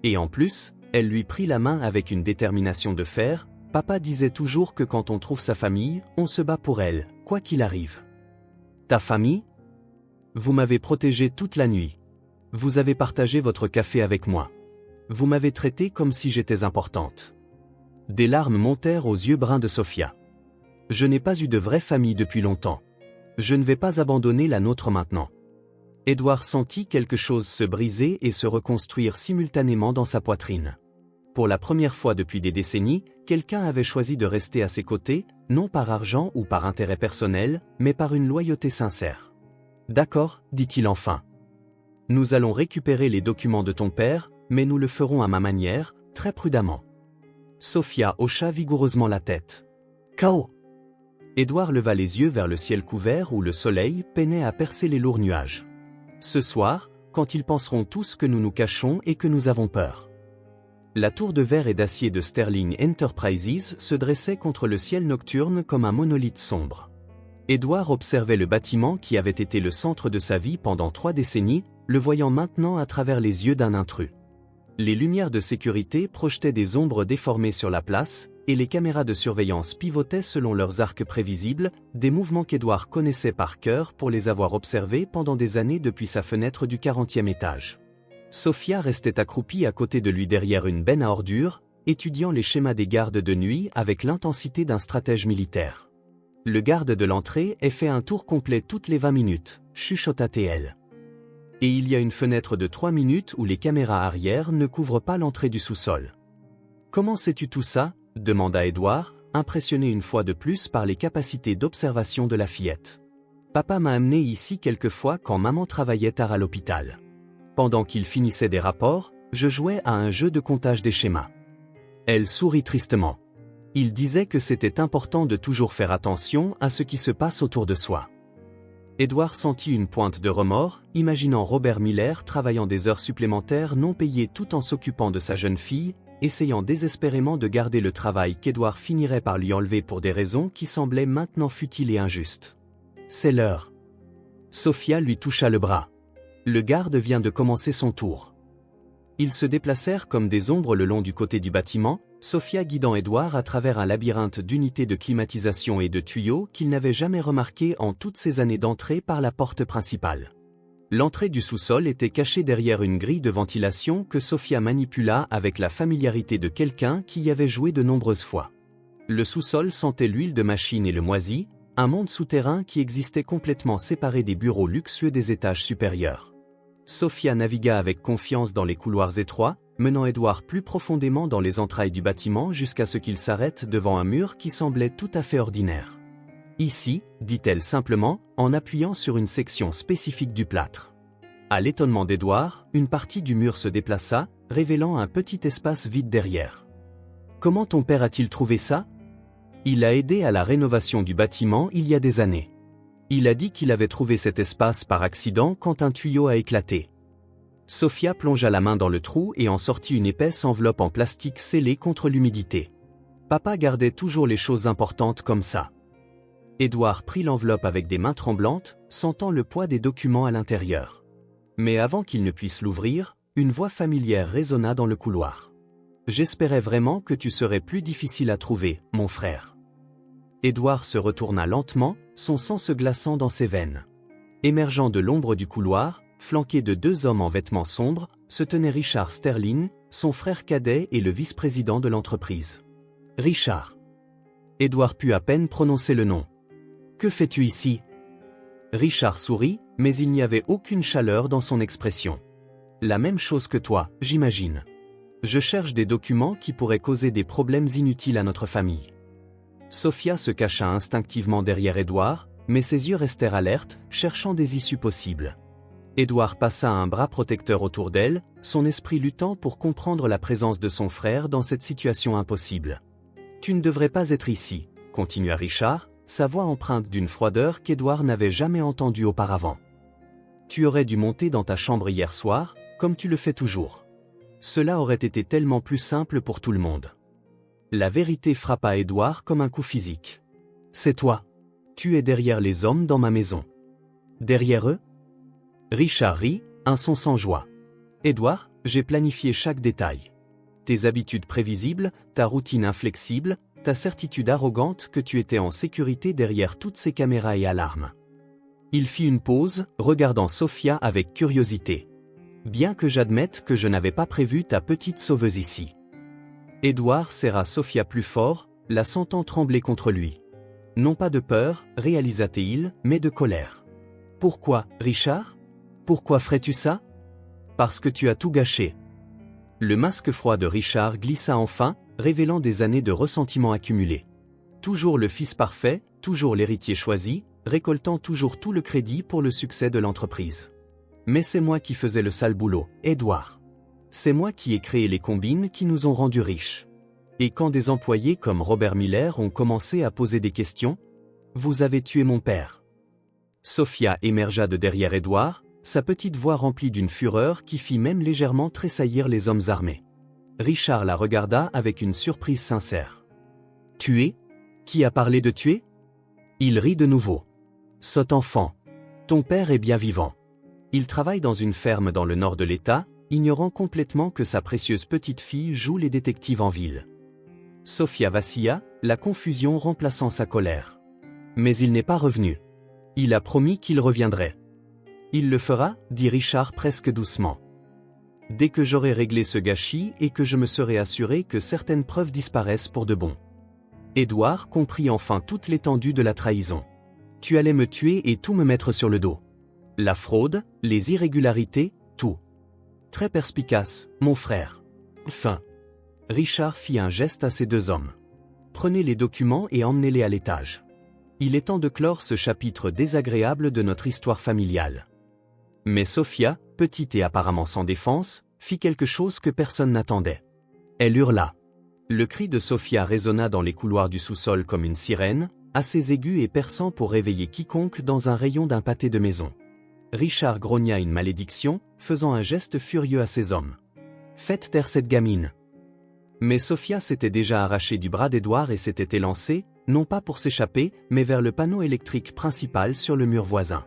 Et en plus, elle lui prit la main avec une détermination de fer. Papa disait toujours que quand on trouve sa famille, on se bat pour elle, quoi qu'il arrive. Ta famille? Vous m'avez protégé toute la nuit. Vous avez partagé votre café avec moi. Vous m'avez traité comme si j'étais importante. Des larmes montèrent aux yeux bruns de Sophia. Je n'ai pas eu de vraie famille depuis longtemps. Je ne vais pas abandonner la nôtre maintenant. Édouard sentit quelque chose se briser et se reconstruire simultanément dans sa poitrine. Pour la première fois depuis des décennies, quelqu'un avait choisi de rester à ses côtés, non par argent ou par intérêt personnel, mais par une loyauté sincère. D'accord, dit-il enfin. Nous allons récupérer les documents de ton père, mais nous le ferons à ma manière, très prudemment. Sophia hocha vigoureusement la tête. K.O. Édouard leva les yeux vers le ciel couvert où le soleil peinait à percer les lourds nuages. Ce soir, quand ils penseront tous que nous nous cachons et que nous avons peur. La tour de verre et d'acier de Sterling Enterprises se dressait contre le ciel nocturne comme un monolithe sombre. Édouard observait le bâtiment qui avait été le centre de sa vie pendant 3 décennies, le voyant maintenant à travers les yeux d'un intrus. Les lumières de sécurité projetaient des ombres déformées sur la place, et les caméras de surveillance pivotaient selon leurs arcs prévisibles, des mouvements qu'Édouard connaissait par cœur pour les avoir observés pendant des années depuis sa fenêtre du 40e étage. Sophia restait accroupie à côté de lui derrière une benne à ordures, étudiant les schémas des gardes de nuit avec l'intensité d'un stratège militaire. Le garde de l'entrée ait fait un tour complet toutes les 20 minutes, chuchota-t-elle. Et il y a une fenêtre de 3 minutes où les caméras arrière ne couvrent pas l'entrée du sous-sol. Comment sais-tu tout ça? Demanda Édouard, impressionné une fois de plus par les capacités d'observation de la fillette. Papa m'a amené ici quelquefois quand maman travaillait tard à l'hôpital. Pendant qu'il finissait des rapports, je jouais à un jeu de comptage des schémas. Elle sourit tristement. Il disait que c'était important de toujours faire attention à ce qui se passe autour de soi. Édouard sentit une pointe de remords, imaginant Robert Miller travaillant des heures supplémentaires non payées tout en s'occupant de sa jeune fille, essayant désespérément de garder le travail qu'Édouard finirait par lui enlever pour des raisons qui semblaient maintenant futiles et injustes. C'est l'heure. Sophia lui toucha le bras. Le garde vient de commencer son tour. Ils se déplacèrent comme des ombres le long du côté du bâtiment, Sophia guidant Édouard à travers un labyrinthe d'unités de climatisation et de tuyaux qu'il n'avait jamais remarqué en toutes ces années d'entrée par la porte principale. L'entrée du sous-sol était cachée derrière une grille de ventilation que Sophia manipula avec la familiarité de quelqu'un qui y avait joué de nombreuses fois. Le sous-sol sentait l'huile de machine et le moisi, un monde souterrain qui existait complètement séparé des bureaux luxueux des étages supérieurs. Sophia navigua avec confiance dans les couloirs étroits, menant Édouard plus profondément dans les entrailles du bâtiment jusqu'à ce qu'il s'arrête devant un mur qui semblait tout à fait ordinaire. Ici, dit-elle simplement, en appuyant sur une section spécifique du plâtre. À l'étonnement d'Édouard, une partie du mur se déplaça, révélant un petit espace vide derrière. Comment ton père a-t-il trouvé ça? Il a aidé à la rénovation du bâtiment il y a des années. Il a dit qu'il avait trouvé cet espace par accident quand un tuyau a éclaté. Sophia plongea la main dans le trou et en sortit une épaisse enveloppe en plastique scellée contre l'humidité. Papa gardait toujours les choses importantes comme ça. Édouard prit l'enveloppe avec des mains tremblantes, sentant le poids des documents à l'intérieur. Mais avant qu'il ne puisse l'ouvrir, une voix familière résonna dans le couloir. « J'espérais vraiment que tu serais plus difficile à trouver, mon frère. » Édouard se retourna lentement, son sang se glaçant dans ses veines. Émergeant de l'ombre du couloir, flanqué de deux hommes en vêtements sombres, se tenait Richard Sterling, son frère cadet et le vice-président de l'entreprise. « Richard. » Édouard put à peine prononcer le nom. « Que fais-tu ici » Richard sourit, mais il n'y avait aucune chaleur dans son expression. « La même chose que toi, j'imagine. Je cherche des documents qui pourraient causer des problèmes inutiles à notre famille. » Sophia se cacha instinctivement derrière Édouard, mais ses yeux restèrent alertes, cherchant des issues possibles. Édouard passa un bras protecteur autour d'elle, son esprit luttant pour comprendre la présence de son frère dans cette situation impossible. « Tu ne devrais pas être ici, » continua Richard, sa voix empreinte d'une froideur qu'Édouard n'avait jamais entendue auparavant. « Tu aurais dû monter dans ta chambre hier soir, comme tu le fais toujours. Cela aurait été tellement plus simple pour tout le monde. » La vérité frappa Édouard comme un coup physique. « C'est toi. Tu es derrière les hommes dans ma maison. » « Derrière eux ?» Richard rit, un son sans joie. « Édouard, j'ai planifié chaque détail. Tes habitudes prévisibles, ta routine inflexible, ta certitude arrogante que tu étais en sécurité derrière toutes ces caméras et alarmes. » Il fit une pause, regardant Sophia avec curiosité. « Bien que j'admette que je n'avais pas prévu ta petite sauveuse ici. » Édouard serra Sophia plus fort, la sentant trembler contre lui. « Non pas de peur, réalisa-t-il, mais de colère. »« Pourquoi, Richard ? Pourquoi ferais-tu ça ? » ?»« Parce que tu as tout gâché. » Le masque froid de Richard glissa enfin, révélant des années de ressentiment accumulé. Toujours le fils parfait, toujours l'héritier choisi, récoltant toujours tout le crédit pour le succès de l'entreprise. « Mais c'est moi qui faisais le sale boulot, Édouard. C'est moi qui ai créé les combines qui nous ont rendus riches. Et quand des employés comme Robert Miller ont commencé à poser des questions, vous avez tué mon père. » Sophia émergea de derrière Édouard, sa petite voix remplie d'une fureur qui fit même légèrement tressaillir les hommes armés. Richard la regarda avec une surprise sincère. « Tuer ? Qui a parlé de tuer ?» Il rit de nouveau. « Sot enfant. Ton père est bien vivant. Il travaille dans une ferme dans le nord de l'État, ignorant complètement que sa précieuse petite fille joue les détectives en ville. » Sophia vacilla, la confusion remplaçant sa colère. « Mais il n'est pas revenu. Il a promis qu'il reviendrait. »« Il le fera, » dit Richard presque doucement. « Dès que j'aurai réglé ce gâchis et que je me serai assuré que certaines preuves disparaissent pour de bon. » Édouard comprit enfin toute l'étendue de la trahison. « Tu allais me tuer et tout me mettre sur le dos. La fraude, les irrégularités, tout. Très perspicace, mon frère. Fin. » Richard fit un geste à ces deux hommes. « Prenez les documents et emmenez-les à l'étage. Il est temps de clore ce chapitre désagréable de notre histoire familiale. » Mais Sophia, petite et apparemment sans défense, fit quelque chose que personne n'attendait. Elle hurla. Le cri de Sophia résonna dans les couloirs du sous-sol comme une sirène, assez aigu et perçant pour réveiller quiconque dans un rayon d'un pâté de maison. Richard grogna une malédiction, faisant un geste furieux à ses hommes. « Faites taire cette gamine !» Mais Sophia s'était déjà arrachée du bras d'Édouard et s'était élancée, non pas pour s'échapper, mais vers le panneau électrique principal sur le mur voisin.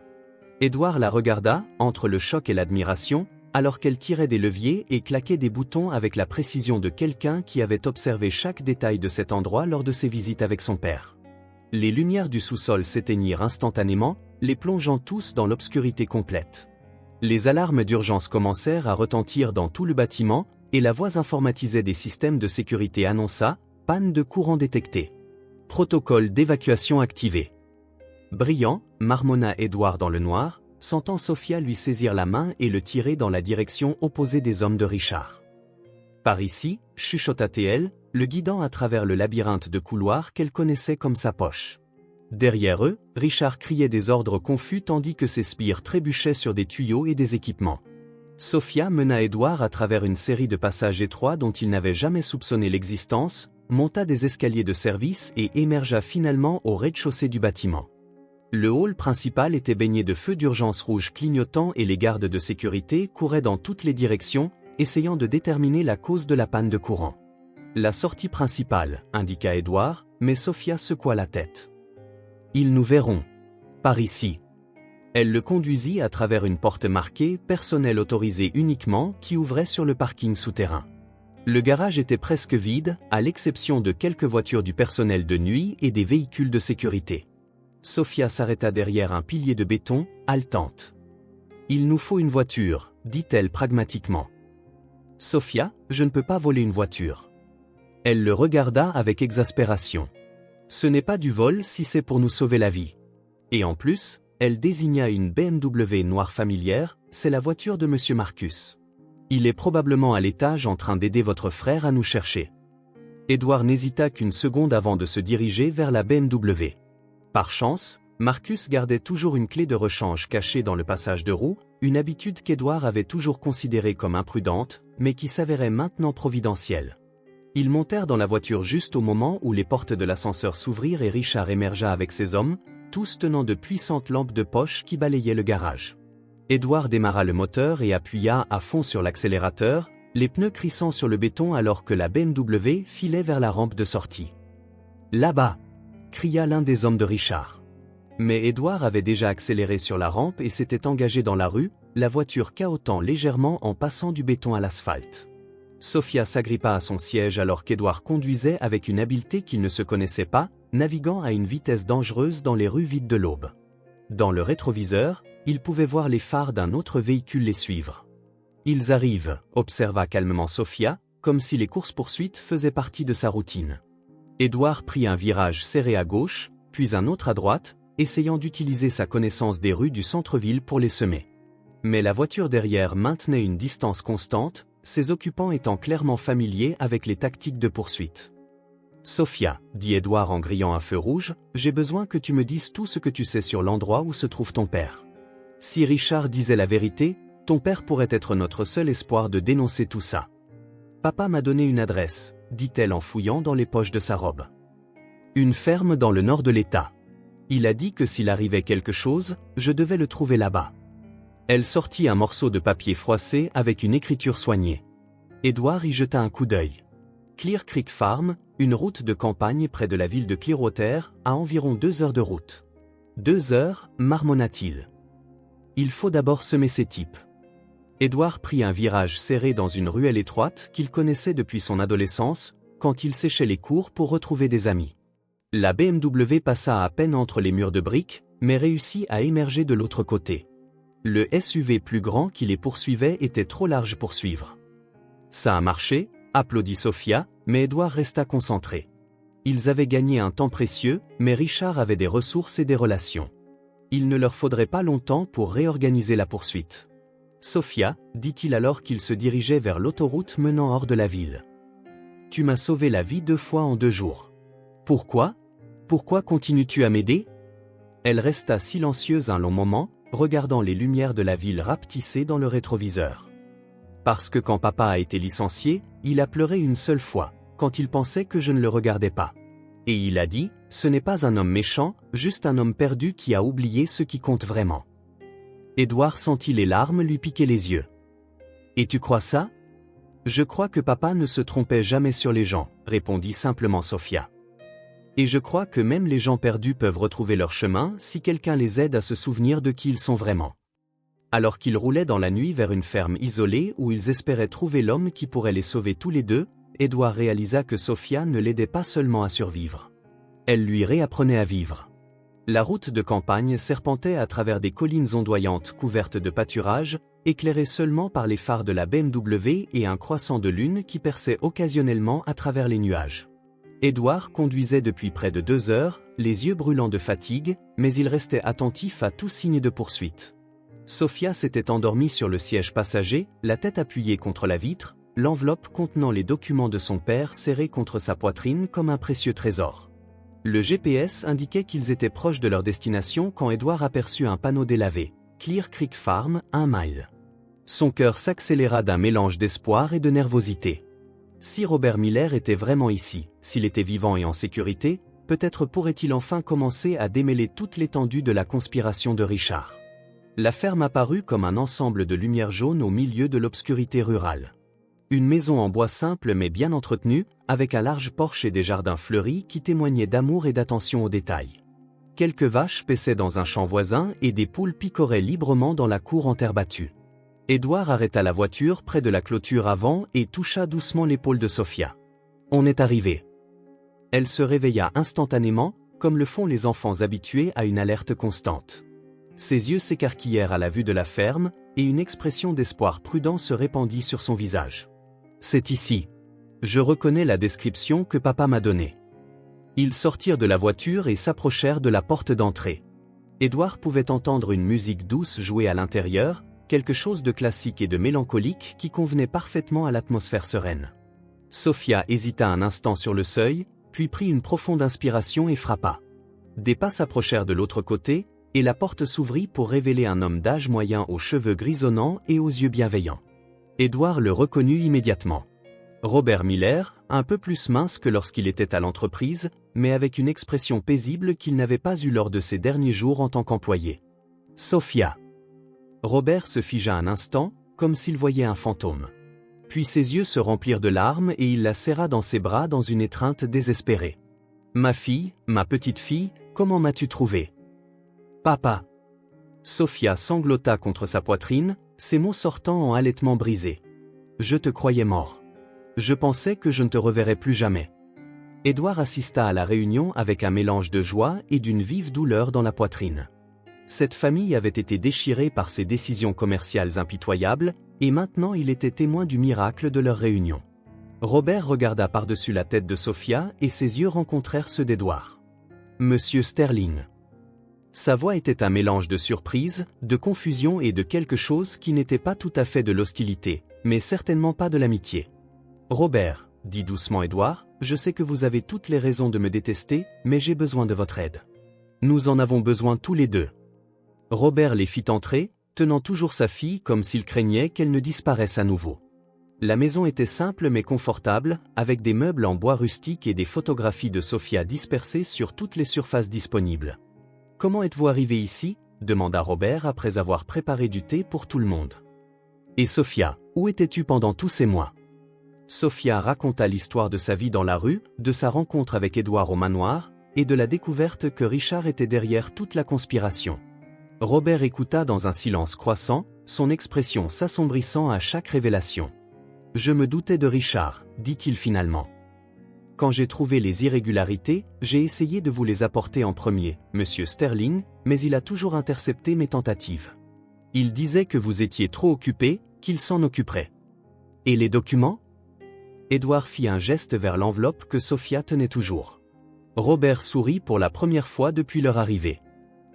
Édouard la regarda, entre le choc et l'admiration, alors qu'elle tirait des leviers et claquait des boutons avec la précision de quelqu'un qui avait observé chaque détail de cet endroit lors de ses visites avec son père. Les lumières du sous-sol s'éteignirent instantanément, les plongeant tous dans l'obscurité complète. Les alarmes d'urgence commencèrent à retentir dans tout le bâtiment, et la voix informatisée des systèmes de sécurité annonça « Panne de courant détectée. Protocole d'évacuation activé. » Brillant, marmonna Édouard dans le noir, sentant Sophia lui saisir la main et le tirer dans la direction opposée des hommes de Richard. « Par ici » chuchota-t-elle, le guidant à travers le labyrinthe de couloirs qu'elle connaissait comme sa poche. Derrière eux, Richard criait des ordres confus tandis que ses sbires trébuchaient sur des tuyaux et des équipements. Sophia mena Édouard à travers une série de passages étroits dont il n'avait jamais soupçonné l'existence, monta des escaliers de service et émergea finalement au rez-de-chaussée du bâtiment. Le hall principal était baigné de feux d'urgence rouges clignotants et les gardes de sécurité couraient dans toutes les directions, essayant de déterminer la cause de la panne de courant. La sortie principale, indiqua Édouard, mais Sophia secoua la tête. Ils nous verront. Par ici. Elle le conduisit à travers une porte marquée « Personnel autorisé uniquement » qui ouvrait sur le parking souterrain. Le garage était presque vide, à l'exception de quelques voitures du personnel de nuit et des véhicules de sécurité. Sophia s'arrêta derrière un pilier de béton, haletante. « Il nous faut une voiture », dit-elle pragmatiquement. « Sophia, je ne peux pas voler une voiture. » Elle le regarda avec exaspération. « Ce n'est pas du vol si c'est pour nous sauver la vie. » Et en plus, elle désigna une BMW noire familière, c'est la voiture de Monsieur Marcus. Il est probablement à l'étage en train d'aider votre frère à nous chercher. Édouard n'hésita qu'une seconde avant de se diriger vers la BMW. Par chance, Marcus gardait toujours une clé de rechange cachée dans le passage de roue, une habitude qu'Édouard avait toujours considérée comme imprudente, mais qui s'avérait maintenant providentielle. Ils montèrent dans la voiture juste au moment où les portes de l'ascenseur s'ouvrirent et Richard émergea avec ses hommes, tous tenant de puissantes lampes de poche qui balayaient le garage. Édouard démarra le moteur et appuya à fond sur l'accélérateur, les pneus crissant sur le béton alors que la BMW filait vers la rampe de sortie. « Là-bas !» cria l'un des hommes de Richard. Mais Édouard avait déjà accéléré sur la rampe et s'était engagé dans la rue, la voiture cahotant légèrement en passant du béton à l'asphalte. Sophia s'agrippa à son siège alors qu'Édouard conduisait avec une habileté qu'il ne se connaissait pas, naviguant à une vitesse dangereuse dans les rues vides de l'Aube. Dans le rétroviseur, il pouvait voir les phares d'un autre véhicule les suivre. « Ils arrivent », observa calmement Sophia, comme si les courses-poursuites faisaient partie de sa routine. Édouard prit un virage serré à gauche, puis un autre à droite, essayant d'utiliser sa connaissance des rues du centre-ville pour les semer. Mais la voiture derrière maintenait une distance constante, ses occupants étant clairement familiers avec les tactiques de poursuite. « Sophia, » dit Édouard en grillant un feu rouge, « j'ai besoin que tu me dises tout ce que tu sais sur l'endroit où se trouve ton père. Si Richard disait la vérité, ton père pourrait être notre seul espoir de dénoncer tout ça. Papa m'a donné une adresse, dit-elle en fouillant dans les poches de sa robe. Une ferme dans le nord de l'État. Il a dit que s'il arrivait quelque chose, je devais le trouver là-bas. » Elle sortit un morceau de papier froissé avec une écriture soignée. Édouard y jeta un coup d'œil. Clear Creek Farm, une route de campagne près de la ville de Clearwater, à environ 2 heures de route. 2 heures, marmonna-t-il. Il faut d'abord semer ces types. Édouard prit un virage serré dans une ruelle étroite qu'il connaissait depuis son adolescence, quand il séchait les cours pour retrouver des amis. La BMW passa à peine entre les murs de briques, mais réussit à émerger de l'autre côté. Le SUV plus grand qui les poursuivait était trop large pour suivre. Ça a marché, applaudit Sophia, mais Édouard resta concentré. Ils avaient gagné un temps précieux, mais Richard avait des ressources et des relations. Il ne leur faudrait pas longtemps pour réorganiser la poursuite. Sophia, dit-il alors qu'il se dirigeait vers l'autoroute menant hors de la ville. Tu m'as sauvé la vie 2 fois en 2 jours. Pourquoi ? Pourquoi continues-tu à m'aider ? Elle resta silencieuse un long moment, regardant les lumières de la ville rapetissées dans le rétroviseur. Parce que quand papa a été licencié, il a pleuré une seule fois, quand il pensait que je ne le regardais pas. Et il a dit, ce n'est pas un homme méchant, juste un homme perdu qui a oublié ce qui compte vraiment. Édouard sentit les larmes lui piquer les yeux. Et tu crois ça? Je crois que papa ne se trompait jamais sur les gens, répondit simplement Sophia. Et je crois que même les gens perdus peuvent retrouver leur chemin si quelqu'un les aide à se souvenir de qui ils sont vraiment. Alors qu'ils roulaient dans la nuit vers une ferme isolée où ils espéraient trouver l'homme qui pourrait les sauver tous les deux, Édouard réalisa que Sophia ne l'aidait pas seulement à survivre. Elle lui réapprenait à vivre. La route de campagne serpentait à travers des collines ondoyantes couvertes de pâturages, éclairées seulement par les phares de la BMW et un croissant de lune qui perçait occasionnellement à travers les nuages. Édouard conduisait depuis près de 2 heures, les yeux brûlants de fatigue, mais il restait attentif à tout signe de poursuite. Sophia s'était endormie sur le siège passager, la tête appuyée contre la vitre, l'enveloppe contenant les documents de son père serrée contre sa poitrine comme un précieux trésor. Le GPS indiquait qu'ils étaient proches de leur destination quand Édouard aperçut un panneau délavé, Clear Creek Farm, 1 mile. Son cœur s'accéléra d'un mélange d'espoir et de nervosité. Si Robert Miller était vraiment ici, s'il était vivant et en sécurité, peut-être pourrait-il enfin commencer à démêler toute l'étendue de la conspiration de Richard. La ferme apparut comme un ensemble de lumières jaunes au milieu de l'obscurité rurale. Une maison en bois simple mais bien entretenue, avec un large porche et des jardins fleuris qui témoignaient d'amour et d'attention aux détails. Quelques vaches paissaient dans un champ voisin et des poules picoraient librement dans la cour en terre battue. Édouard arrêta la voiture près de la clôture avant et toucha doucement l'épaule de Sophia. « On est arrivé. » Elle se réveilla instantanément, comme le font les enfants habitués à une alerte constante. Ses yeux s'écarquillèrent à la vue de la ferme, et une expression d'espoir prudent se répandit sur son visage. « C'est ici. Je reconnais la description que papa m'a donnée. » Ils sortirent de la voiture et s'approchèrent de la porte d'entrée. Édouard pouvait entendre une musique douce jouer à l'intérieur, quelque chose de classique et de mélancolique qui convenait parfaitement à l'atmosphère sereine. Sophia hésita un instant sur le seuil, puis prit une profonde inspiration et frappa. Des pas s'approchèrent de l'autre côté, et la porte s'ouvrit pour révéler un homme d'âge moyen aux cheveux grisonnants et aux yeux bienveillants. Édouard le reconnut immédiatement. Robert Miller, un peu plus mince que lorsqu'il était à l'entreprise, mais avec une expression paisible qu'il n'avait pas eue lors de ses derniers jours en tant qu'employé. « Sophia !» Robert se figea un instant, comme s'il voyait un fantôme. Puis ses yeux se remplirent de larmes et il la serra dans ses bras dans une étreinte désespérée. « Ma fille, ma petite fille, comment m'as-tu trouvé ? » « Papa !» Sophia sanglota contre sa poitrine, ses mots sortant en halètements brisés. « Je te croyais mort. Je pensais que je ne te reverrais plus jamais. » Édouard assista à la réunion avec un mélange de joie et d'une vive douleur dans la poitrine. Cette famille avait été déchirée par ses décisions commerciales impitoyables, et maintenant il était témoin du miracle de leur réunion. Robert regarda par-dessus la tête de Sophia et ses yeux rencontrèrent ceux d'Édouard. « Monsieur Sterling. » Sa voix était un mélange de surprise, de confusion et de quelque chose qui n'était pas tout à fait de l'hostilité, mais certainement pas de l'amitié. « Robert, » dit doucement Édouard, « je sais que vous avez toutes les raisons de me détester, mais j'ai besoin de votre aide. Nous en avons besoin tous les deux. » Robert les fit entrer, tenant toujours sa fille comme s'il craignait qu'elle ne disparaisse à nouveau. La maison était simple mais confortable, avec des meubles en bois rustique et des photographies de Sophia dispersées sur toutes les surfaces disponibles. « Comment êtes-vous arrivé ici ?» demanda Robert après avoir préparé du thé pour tout le monde. « Et Sophia, où étais-tu pendant tous ces mois ?» Sophia raconta l'histoire de sa vie dans la rue, de sa rencontre avec Édouard au manoir, et de la découverte que Richard était derrière toute la conspiration. Robert écouta dans un silence croissant, son expression s'assombrissant à chaque révélation. « Je me doutais de Richard, » dit-il finalement. « Quand j'ai trouvé les irrégularités, j'ai essayé de vous les apporter en premier, monsieur Sterling, mais il a toujours intercepté mes tentatives. Il disait que vous étiez trop occupé, qu'il s'en occuperait. » « Et les documents ?» Édouard fit un geste vers l'enveloppe que Sophia tenait toujours. Robert sourit pour la première fois depuis leur arrivée.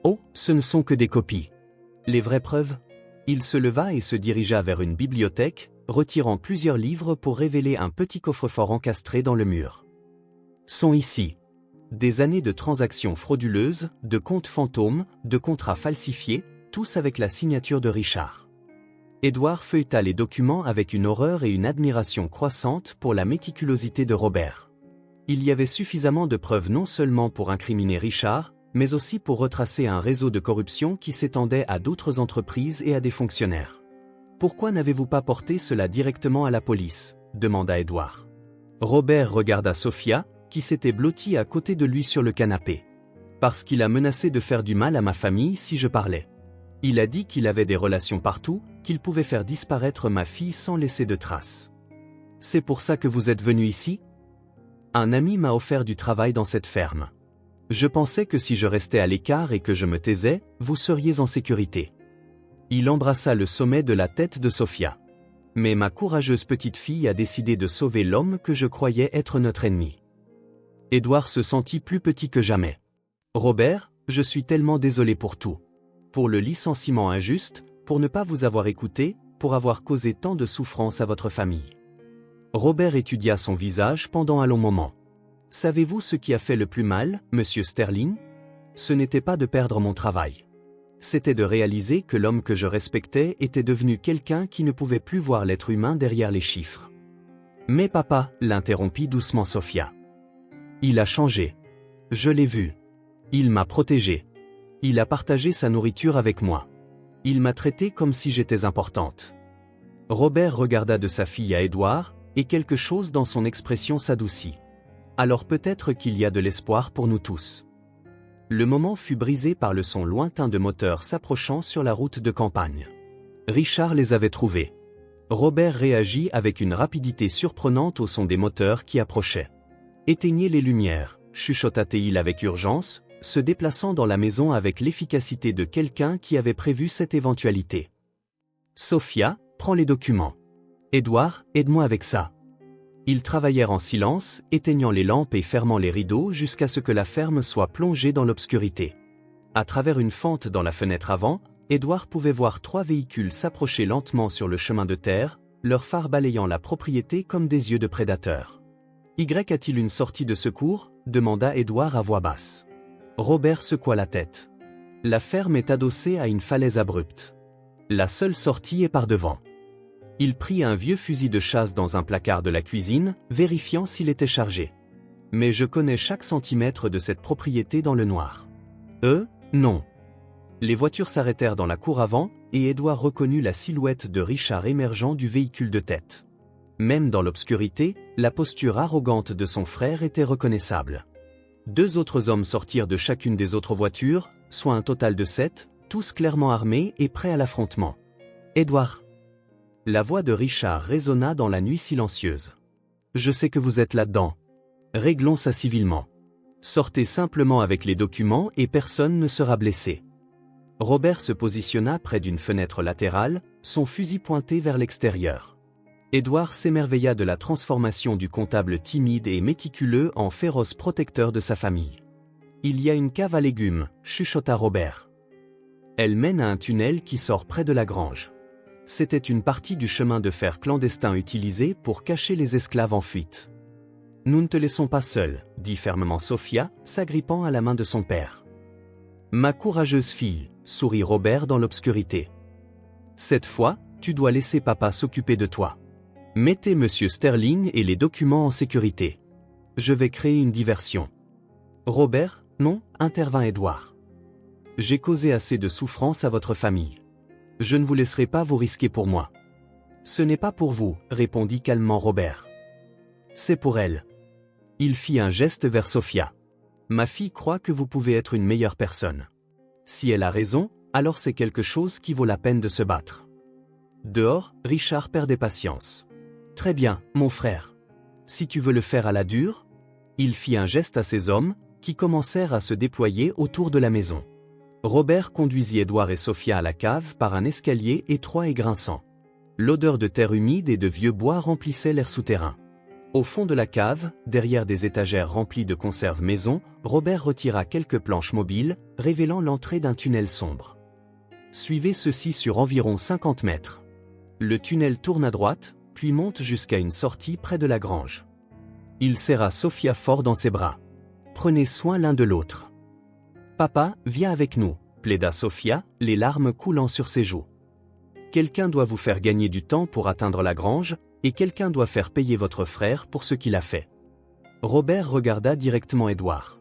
« Oh, ce ne sont que des copies. Les vraies preuves ?» Il se leva et se dirigea vers une bibliothèque, retirant plusieurs livres pour révéler un petit coffre-fort encastré dans le mur. « Sont ici. Des années de transactions frauduleuses, de comptes fantômes, de contrats falsifiés, tous avec la signature de Richard. Édouard feuilleta les documents avec une horreur et une admiration croissante pour la méticulosité de Robert. Il y avait suffisamment de preuves non seulement pour incriminer Richard, mais aussi pour retracer un réseau de corruption qui s'étendait à d'autres entreprises et à des fonctionnaires. « Pourquoi n'avez-vous pas porté cela directement à la police ?» demanda Édouard. Robert regarda Sophia, qui s'était blottie à côté de lui sur le canapé. « Parce qu'il a menacé de faire du mal à ma famille si je parlais. Il a dit qu'il avait des relations partout, qu'il pouvait faire disparaître ma fille sans laisser de traces. C'est pour ça que vous êtes venu ici ? Un ami m'a offert du travail dans cette ferme. Je pensais que si je restais à l'écart et que je me taisais, vous seriez en sécurité. » Il embrassa le sommet de la tête de Sophia. « Mais ma courageuse petite fille a décidé de sauver l'homme que je croyais être notre ennemi. » Édouard se sentit plus petit que jamais. « Robert, je suis tellement désolé pour tout. Pour le licenciement injuste, pour ne pas vous avoir écouté, pour avoir causé tant de souffrance à votre famille. » Robert étudia son visage pendant un long moment. « Savez-vous ce qui a fait le plus mal, monsieur Sterling ? Ce n'était pas de perdre mon travail. C'était de réaliser que l'homme que je respectais était devenu quelqu'un qui ne pouvait plus voir l'être humain derrière les chiffres. »« Mais papa, » l'interrompit doucement Sophia. « Il a changé. Je l'ai vu. Il m'a protégé. Il a partagé sa nourriture avec moi. Il m'a traité comme si j'étais importante. » Robert regarda de sa fille à Édouard, et quelque chose dans son expression s'adoucit. « Alors peut-être qu'il y a de l'espoir pour nous tous. » Le moment fut brisé par le son lointain de moteurs s'approchant sur la route de campagne. Richard les avait trouvés. Robert réagit avec une rapidité surprenante au son des moteurs qui approchaient. « Éteignez les lumières », chuchota-t-il avec urgence, se déplaçant dans la maison avec l'efficacité de quelqu'un qui avait prévu cette éventualité. « Sophia, prends les documents. Édouard, aide-moi avec ça. » Ils travaillèrent en silence, éteignant les lampes et fermant les rideaux jusqu'à ce que la ferme soit plongée dans l'obscurité. À travers une fente dans la fenêtre avant, Édouard pouvait voir 3 véhicules s'approcher lentement sur le chemin de terre, leurs phares balayant la propriété comme des yeux de prédateurs. « Y a-t-il une sortie de secours ?» demanda Édouard à voix basse. Robert secoua la tête. La ferme est adossée à une falaise abrupte. La seule sortie est par devant. Il prit un vieux fusil de chasse dans un placard de la cuisine, vérifiant s'il était chargé. « Mais je connais chaque centimètre de cette propriété dans le noir. » « Non. » Les voitures s'arrêtèrent dans la cour avant, et Édouard reconnut la silhouette de Richard émergeant du véhicule de tête. Même dans l'obscurité, la posture arrogante de son frère était reconnaissable. 2 autres hommes sortirent de chacune des autres voitures, soit un total de 7, tous clairement armés et prêts à l'affrontement. « Édouard !» La voix de Richard résonna dans la nuit silencieuse. « Je sais que vous êtes là-dedans. Réglons ça civilement. Sortez simplement avec les documents et personne ne sera blessé. » Robert se positionna près d'une fenêtre latérale, son fusil pointé vers l'extérieur. Édouard s'émerveilla de la transformation du comptable timide et méticuleux en féroce protecteur de sa famille. « Il y a une cave à légumes, » chuchota Robert. « Elle mène à un tunnel qui sort près de la grange. » C'était une partie du chemin de fer clandestin utilisé pour cacher les esclaves en fuite. « Nous ne te laissons pas seul, » dit fermement Sophia, s'agrippant à la main de son père. « Ma courageuse fille, » sourit Robert dans l'obscurité. « Cette fois, tu dois laisser papa s'occuper de toi. Mettez monsieur Sterling et les documents en sécurité. Je vais créer une diversion. » « Robert, non, » intervint Édouard. « J'ai causé assez de souffrance à votre famille. Je ne vous laisserai pas vous risquer pour moi. »« Ce n'est pas pour vous, » répondit calmement Robert. « C'est pour elle. » Il fit un geste vers Sophia. « Ma fille croit que vous pouvez être une meilleure personne. Si elle a raison, alors c'est quelque chose qui vaut la peine de se battre. » Dehors, Richard perdait patience. « Très bien, mon frère. Si tu veux le faire à la dure ?» Il fit un geste à ses hommes, qui commencèrent à se déployer autour de la maison. Robert conduisit Édouard et Sophia à la cave par un escalier étroit et grinçant. L'odeur de terre humide et de vieux bois remplissait l'air souterrain. Au fond de la cave, derrière des étagères remplies de conserves maison, Robert retira quelques planches mobiles, révélant l'entrée d'un tunnel sombre. Suivez ceci sur environ 50 mètres. Le tunnel tourne à droite, puis monte jusqu'à une sortie près de la grange. Il serra Sophia fort dans ses bras. Prenez soin l'un de l'autre. « Papa, viens avec nous, » plaida Sophia, les larmes coulant sur ses joues. Quelqu'un doit vous faire gagner du temps pour atteindre la grange, et quelqu'un doit faire payer votre frère pour ce qu'il a fait. Robert regarda directement Édouard.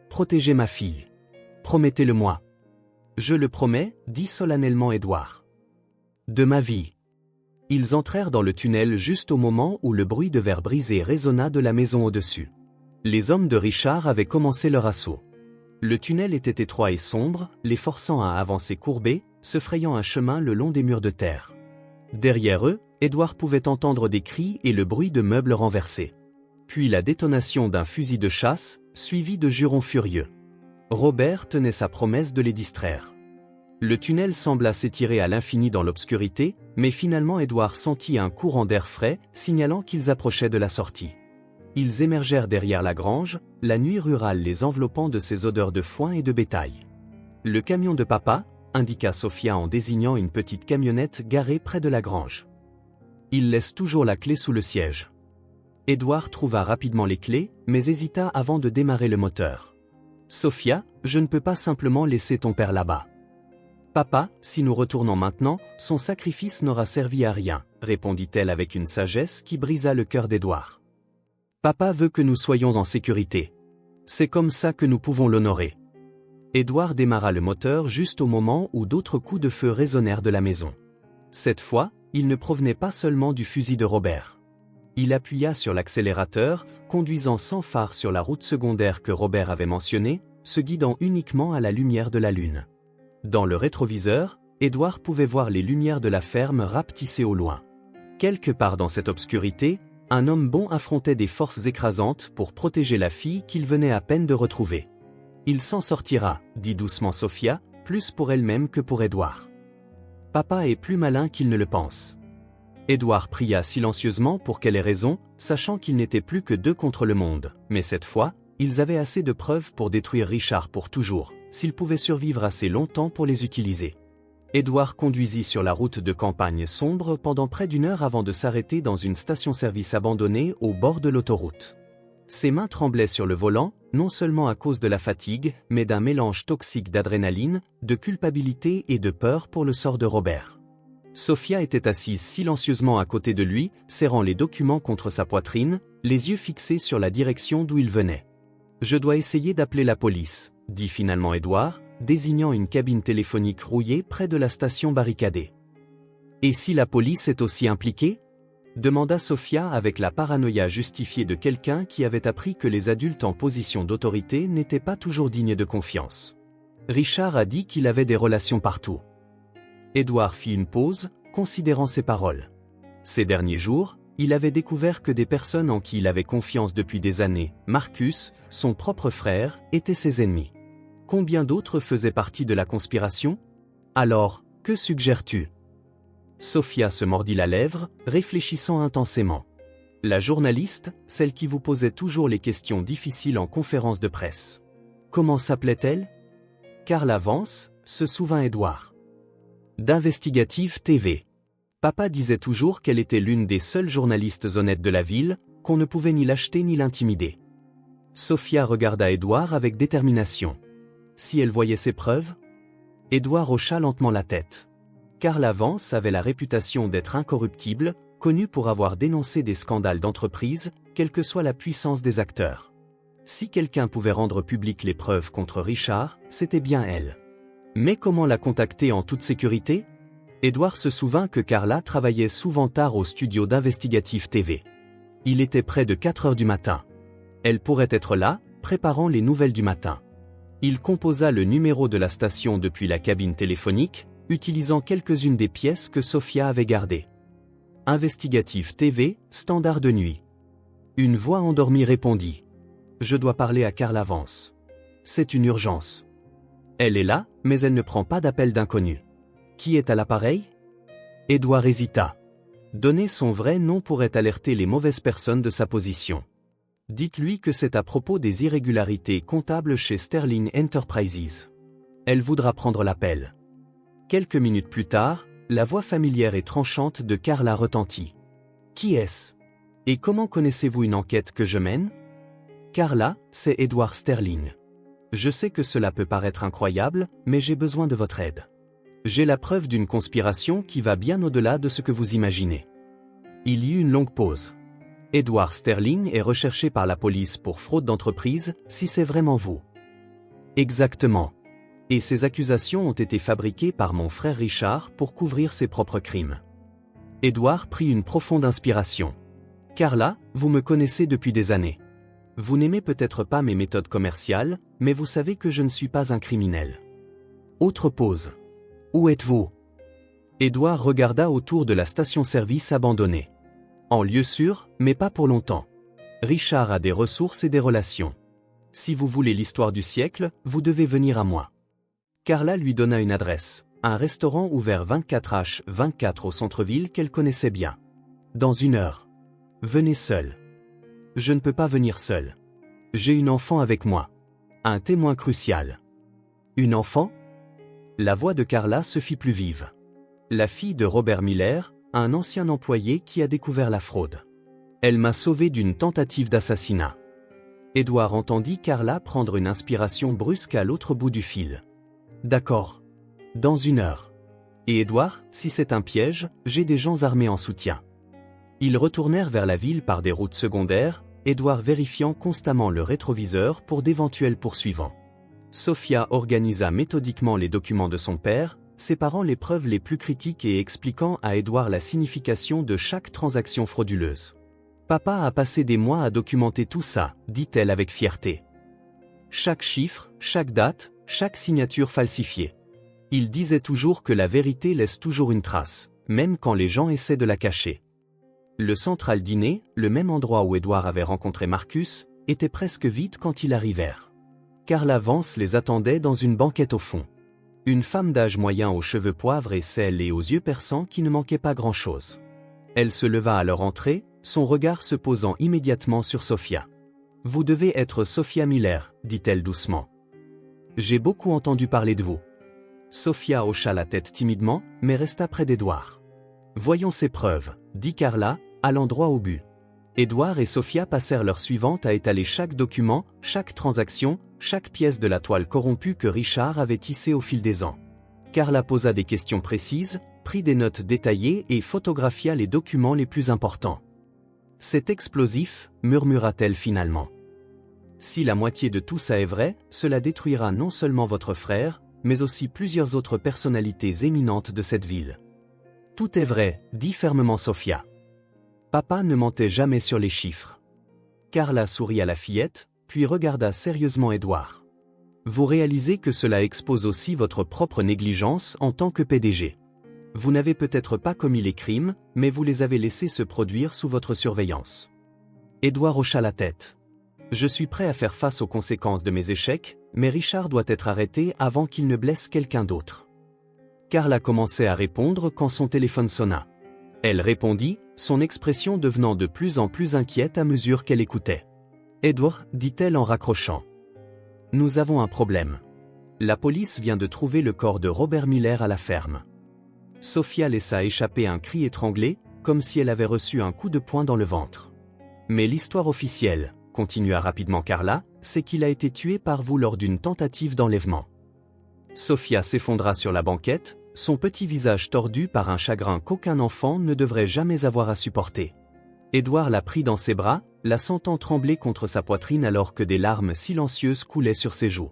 Protégez ma fille. Promettez-le-moi. Je le promets, dit solennellement Édouard. De ma vie. Ils entrèrent dans le tunnel juste au moment où le bruit de verre brisé résonna de la maison au-dessus. Les hommes de Richard avaient commencé leur assaut. Le tunnel était étroit et sombre, les forçant à avancer courbés, se frayant un chemin le long des murs de terre. Derrière eux, Édouard pouvait entendre des cris et le bruit de meubles renversés. Puis la détonation d'un fusil de chasse, suivi de jurons furieux. Robert tenait sa promesse de les distraire. Le tunnel sembla s'étirer à l'infini dans l'obscurité, mais finalement Édouard sentit un courant d'air frais, signalant qu'ils approchaient de la sortie. Ils émergèrent derrière la grange, la nuit rurale les enveloppant de ses odeurs de foin et de bétail. Le camion de papa, indiqua Sophia en désignant une petite camionnette garée près de la grange. Il laisse toujours la clé sous le siège. Édouard trouva rapidement les clés, mais hésita avant de démarrer le moteur. Sophia, je ne peux pas simplement laisser ton père là-bas. Papa, si nous retournons maintenant, son sacrifice n'aura servi à rien, répondit-elle avec une sagesse qui brisa le cœur d'Édouard. Papa veut que nous soyons en sécurité. C'est comme ça que nous pouvons l'honorer. Édouard démarra le moteur juste au moment où d'autres coups de feu résonnèrent de la maison. Cette fois, il ne provenait pas seulement du fusil de Robert. Il appuya sur l'accélérateur, conduisant sans phare sur la route secondaire que Robert avait mentionnée, se guidant uniquement à la lumière de la lune. Dans le rétroviseur, Édouard pouvait voir les lumières de la ferme rapetisser au loin. Quelque part dans cette obscurité, un homme bon affrontait des forces écrasantes pour protéger la fille qu'il venait à peine de retrouver. Il s'en sortira, dit doucement Sophia, plus pour elle-même que pour Édouard. Papa est plus malin qu'il ne le pense. Édouard pria silencieusement pour qu'elle ait raison, sachant qu'ils n'étaient plus que deux contre le monde, mais cette fois, ils avaient assez de preuves pour détruire Richard pour toujours, s'ils pouvaient survivre assez longtemps pour les utiliser. Édouard conduisit sur la route de campagne sombre pendant près d'une heure avant de s'arrêter dans une station-service abandonnée au bord de l'autoroute. Ses mains tremblaient sur le volant, non seulement à cause de la fatigue, mais d'un mélange toxique d'adrénaline, de culpabilité et de peur pour le sort de Robert. Sophia était assise silencieusement à côté de lui, serrant les documents contre sa poitrine, les yeux fixés sur la direction d'où il venait. « Je dois essayer d'appeler la police », dit finalement Édouard, désignant une cabine téléphonique rouillée près de la station barricadée. « Et si la police est aussi impliquée ?» demanda Sophia avec la paranoïa justifiée de quelqu'un qui avait appris que les adultes en position d'autorité n'étaient pas toujours dignes de confiance. Richard a dit qu'il avait des relations partout. Édouard fit une pause, considérant ses paroles. Ces derniers jours, il avait découvert que des personnes en qui il avait confiance depuis des années, Marcus, son propre frère, étaient ses ennemis. Combien d'autres faisaient partie de la conspiration ? Alors, que suggères-tu ? Sophia se mordit la lèvre, réfléchissant intensément. La journaliste, celle qui vous posait toujours les questions difficiles en conférence de presse. Comment s'appelait-elle ? Carla Vance, se souvint Édouard. D'Investigative TV. Papa disait toujours qu'elle était l'une des seules journalistes honnêtes de la ville, qu'on ne pouvait ni l'acheter ni l'intimider. Sophia regarda Édouard avec détermination. Si elle voyait ses preuves ? Édouard hocha lentement la tête. Carla Vance avait la réputation d'être incorruptible, connue pour avoir dénoncé des scandales d'entreprise, quelle que soit la puissance des acteurs. Si quelqu'un pouvait rendre publiques les preuves contre Richard, c'était bien elle. Mais comment la contacter en toute sécurité ? Édouard se souvint que Carla travaillait souvent tard au studio d'Investigative TV. Il était près de 4 heures du matin. Elle pourrait être là, préparant les nouvelles du matin. Il composa le numéro de la station depuis la cabine téléphonique, utilisant quelques-unes des pièces que Sophia avait gardées. Investigative TV, standard de nuit. Une voix endormie répondit. « Je dois parler à Carla Vance. C'est une urgence. » Elle est là, mais elle ne prend pas d'appel d'inconnu. Qui est à l'appareil ? Édouard hésita. Donner son vrai nom pourrait alerter les mauvaises personnes de sa position. Dites-lui que c'est à propos des irrégularités comptables chez Sterling Enterprises. Elle voudra prendre l'appel. Quelques minutes plus tard, la voix familière et tranchante de Carla retentit. Qui est-ce ? Et comment connaissez-vous une enquête que je mène ? Carla, c'est Edward Sterling. Je sais que cela peut paraître incroyable, mais j'ai besoin de votre aide. J'ai la preuve d'une conspiration qui va bien au-delà de ce que vous imaginez. Il y eut une longue pause. Edward Sterling est recherché par la police pour fraude d'entreprise, si c'est vraiment vous. Exactement. Et ces accusations ont été fabriquées par mon frère Richard pour couvrir ses propres crimes. Edward prit une profonde inspiration. Carla, vous me connaissez depuis des années. Vous n'aimez peut-être pas mes méthodes commerciales, mais vous savez que je ne suis pas un criminel. Autre pause. Où êtes-vous? Edward regarda autour de la station-service abandonnée. En lieu sûr, mais pas pour longtemps. Richard a des ressources et des relations. Si vous voulez l'histoire du siècle, vous devez venir à moi. Carla lui donna une adresse, un restaurant ouvert 24h24 au centre-ville qu'elle connaissait bien. Dans 1 heure. Venez seul. Je ne peux pas venir seul. J'ai une enfant avec moi. Un témoin crucial. Une enfant? La voix de Carla se fit plus vive. La fille de Robert Miller, un ancien employé qui a découvert la fraude. Elle m'a sauvé d'une tentative d'assassinat. Edward entendit Carla prendre une inspiration brusque à l'autre bout du fil. D'accord. Dans 1 heure. Et Edward, si c'est un piège, j'ai des gens armés en soutien. Ils retournèrent vers la ville par des routes secondaires, Edward vérifiant constamment le rétroviseur pour d'éventuels poursuivants. Sophia organisa méthodiquement les documents de son père, séparant les preuves les plus critiques et expliquant à Edward la signification de chaque transaction frauduleuse. Papa a passé des mois à documenter tout ça, dit-elle avec fierté. Chaque chiffre, chaque date, chaque signature falsifiée. Il disait toujours que la vérité laisse toujours une trace, même quand les gens essaient de la cacher. Le central dîner, le même endroit où Edward avait rencontré Marcus, était presque vide quand ils arrivèrent. Carla Vance les attendait dans une banquette au fond. Une femme d'âge moyen aux cheveux poivre et sel et aux yeux perçants qui ne manquait pas grand-chose. Elle se leva à leur entrée, son regard se posant immédiatement sur Sophia. « Vous devez être Sophia Miller, dit-elle doucement. J'ai beaucoup entendu parler de vous. » Sophia hocha la tête timidement, mais resta près d'Edward. « Voyons ces preuves, dit Carla, allant droit au but. » Edward et Sophia passèrent l'heure suivante à étaler chaque document, chaque transaction, chaque pièce de la toile corrompue que Richard avait tissée au fil des ans. Carla posa des questions précises, prit des notes détaillées et photographia les documents les plus importants. « C'est explosif, murmura-t-elle finalement. Si la moitié de tout ça est vrai, cela détruira non seulement votre frère, mais aussi plusieurs autres personnalités éminentes de cette ville. » « Tout est vrai, dit fermement Sophia. Papa ne mentait jamais sur les chiffres. Carla sourit à la fillette, puis regarda sérieusement Edward. Vous réalisez que cela expose aussi votre propre négligence en tant que PDG. Vous n'avez peut-être pas commis les crimes, mais vous les avez laissés se produire sous votre surveillance. Edward hocha la tête. Je suis prêt à faire face aux conséquences de mes échecs, mais Richard doit être arrêté avant qu'il ne blesse quelqu'un d'autre. Carla commençait à répondre quand son téléphone sonna. Elle répondit, son expression devenant de plus en plus inquiète à mesure qu'elle écoutait. « Edward, dit-elle en raccrochant. Nous avons un problème. La police vient de trouver le corps de Robert Miller à la ferme. » Sophia laissa échapper un cri étranglé, comme si elle avait reçu un coup de poing dans le ventre. « Mais l'histoire officielle, continua rapidement Carla, c'est qu'il a été tué par vous lors d'une tentative d'enlèvement. » Sophia s'effondra sur la banquette, son petit visage tordu par un chagrin qu'aucun enfant ne devrait jamais avoir à supporter. Edward la prit dans ses bras, la sentant trembler contre sa poitrine alors que des larmes silencieuses coulaient sur ses joues.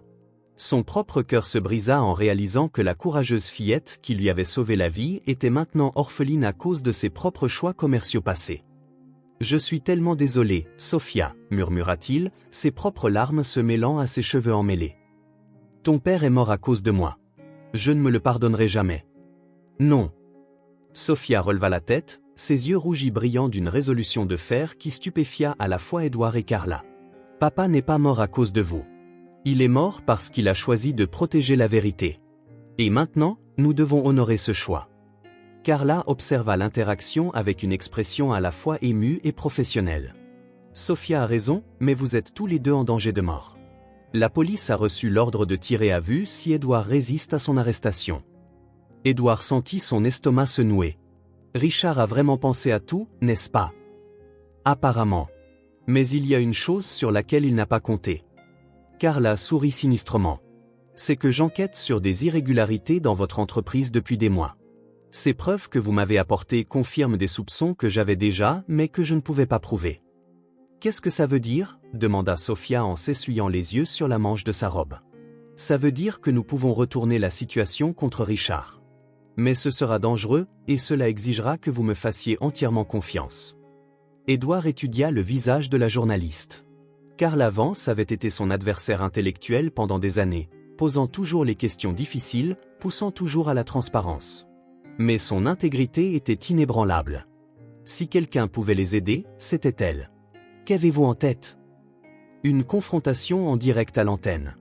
Son propre cœur se brisa en réalisant que la courageuse fillette qui lui avait sauvé la vie était maintenant orpheline à cause de ses propres choix commerciaux passés. « Je suis tellement désolé, Sophia, murmura-t-il, ses propres larmes se mêlant à ses cheveux emmêlés. Ton père est mort à cause de moi. Je ne me le pardonnerai jamais. » Non. Sophia releva la tête, ses yeux rougis brillant d'une résolution de fer qui stupéfia à la fois Edward et Carla. « Papa n'est pas mort à cause de vous. Il est mort parce qu'il a choisi de protéger la vérité. Et maintenant, nous devons honorer ce choix. » Carla observa l'interaction avec une expression à la fois émue et professionnelle. « Sophia a raison, mais vous êtes tous les deux en danger de mort. La police a reçu l'ordre de tirer à vue si Edward résiste à son arrestation. » Edward sentit son estomac se nouer. Richard a vraiment pensé à tout, n'est-ce pas? Apparemment. Mais il y a une chose sur laquelle il n'a pas compté. Carla sourit sinistrement. C'est que j'enquête sur des irrégularités dans votre entreprise depuis des mois. Ces preuves que vous m'avez apportées confirment des soupçons que j'avais déjà, mais que je ne pouvais pas prouver. Qu'est-ce que ça veut dire ? Demanda Sophia en s'essuyant les yeux sur la manche de sa robe. Ça veut dire que nous pouvons retourner la situation contre Richard. Mais ce sera dangereux, et cela exigera que vous me fassiez entièrement confiance. Édouard étudia le visage de la journaliste. Carla Vance avait été son adversaire intellectuel pendant des années, posant toujours les questions difficiles, poussant toujours à la transparence. Mais son intégrité était inébranlable. Si quelqu'un pouvait les aider, c'était elle. Qu'avez-vous en tête ? Une confrontation en direct à l'antenne.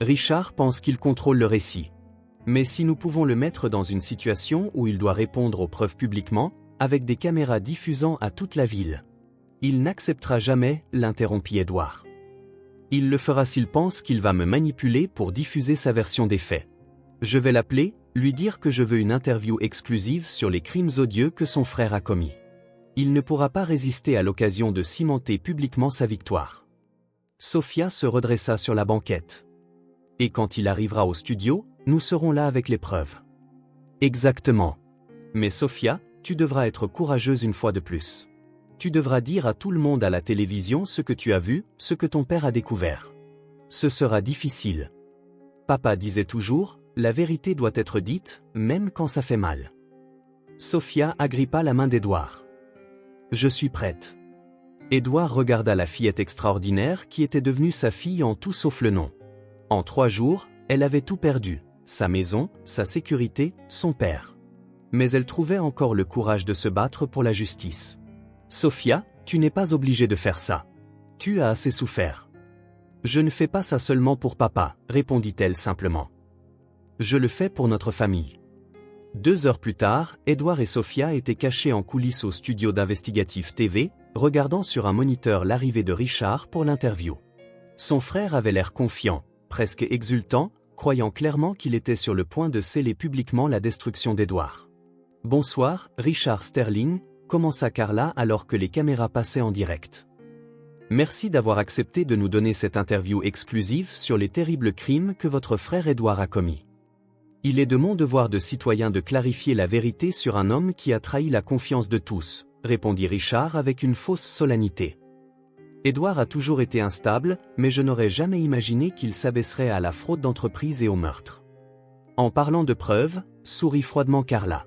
Richard pense qu'il contrôle le récit. Mais si nous pouvons le mettre dans une situation où il doit répondre aux preuves publiquement, avec des caméras diffusant à toute la ville. Il n'acceptera jamais, l'interrompit Édouard. Il le fera s'il pense qu'il va me manipuler pour diffuser sa version des faits. Je vais l'appeler, lui dire que je veux une interview exclusive sur les crimes odieux que son frère a commis. Il ne pourra pas résister à l'occasion de cimenter publiquement sa victoire. Sophia se redressa sur la banquette. Et quand il arrivera au studio, nous serons là avec les preuves. Exactement. Mais Sophia, tu devras être courageuse une fois de plus. Tu devras dire à tout le monde à la télévision ce que tu as vu, ce que ton père a découvert. Ce sera difficile. Papa disait toujours, la vérité doit être dite, même quand ça fait mal. Sophia agrippa la main d'Édouard. Je suis prête. Édouard regarda la fillette extraordinaire qui était devenue sa fille en tout sauf le nom. En 3 jours, elle avait tout perdu, sa maison, sa sécurité, son père. Mais elle trouvait encore le courage de se battre pour la justice. Sophia, tu n'es pas obligée de faire ça. Tu as assez souffert. Je ne fais pas ça seulement pour papa, répondit-elle simplement. Je le fais pour notre famille. 2 heures plus tard, Édouard et Sophia étaient cachés en coulisses au studio d'Investigative TV, regardant sur un moniteur l'arrivée de Richard pour l'interview. Son frère avait l'air confiant, presque exultant, croyant clairement qu'il était sur le point de sceller publiquement la destruction d'Édouard. « Bonsoir, Richard Sterling », commença Carla alors que les caméras passaient en direct. « Merci d'avoir accepté de nous donner cette interview exclusive sur les terribles crimes que votre frère Édouard a commis. Il est de mon devoir de citoyen de clarifier la vérité sur un homme qui a trahi la confiance de tous, répondit Richard avec une fausse solennité. Édouard a toujours été instable, mais je n'aurais jamais imaginé qu'il s'abaisserait à la fraude d'entreprise et au meurtre. En parlant de preuves, sourit froidement Carla.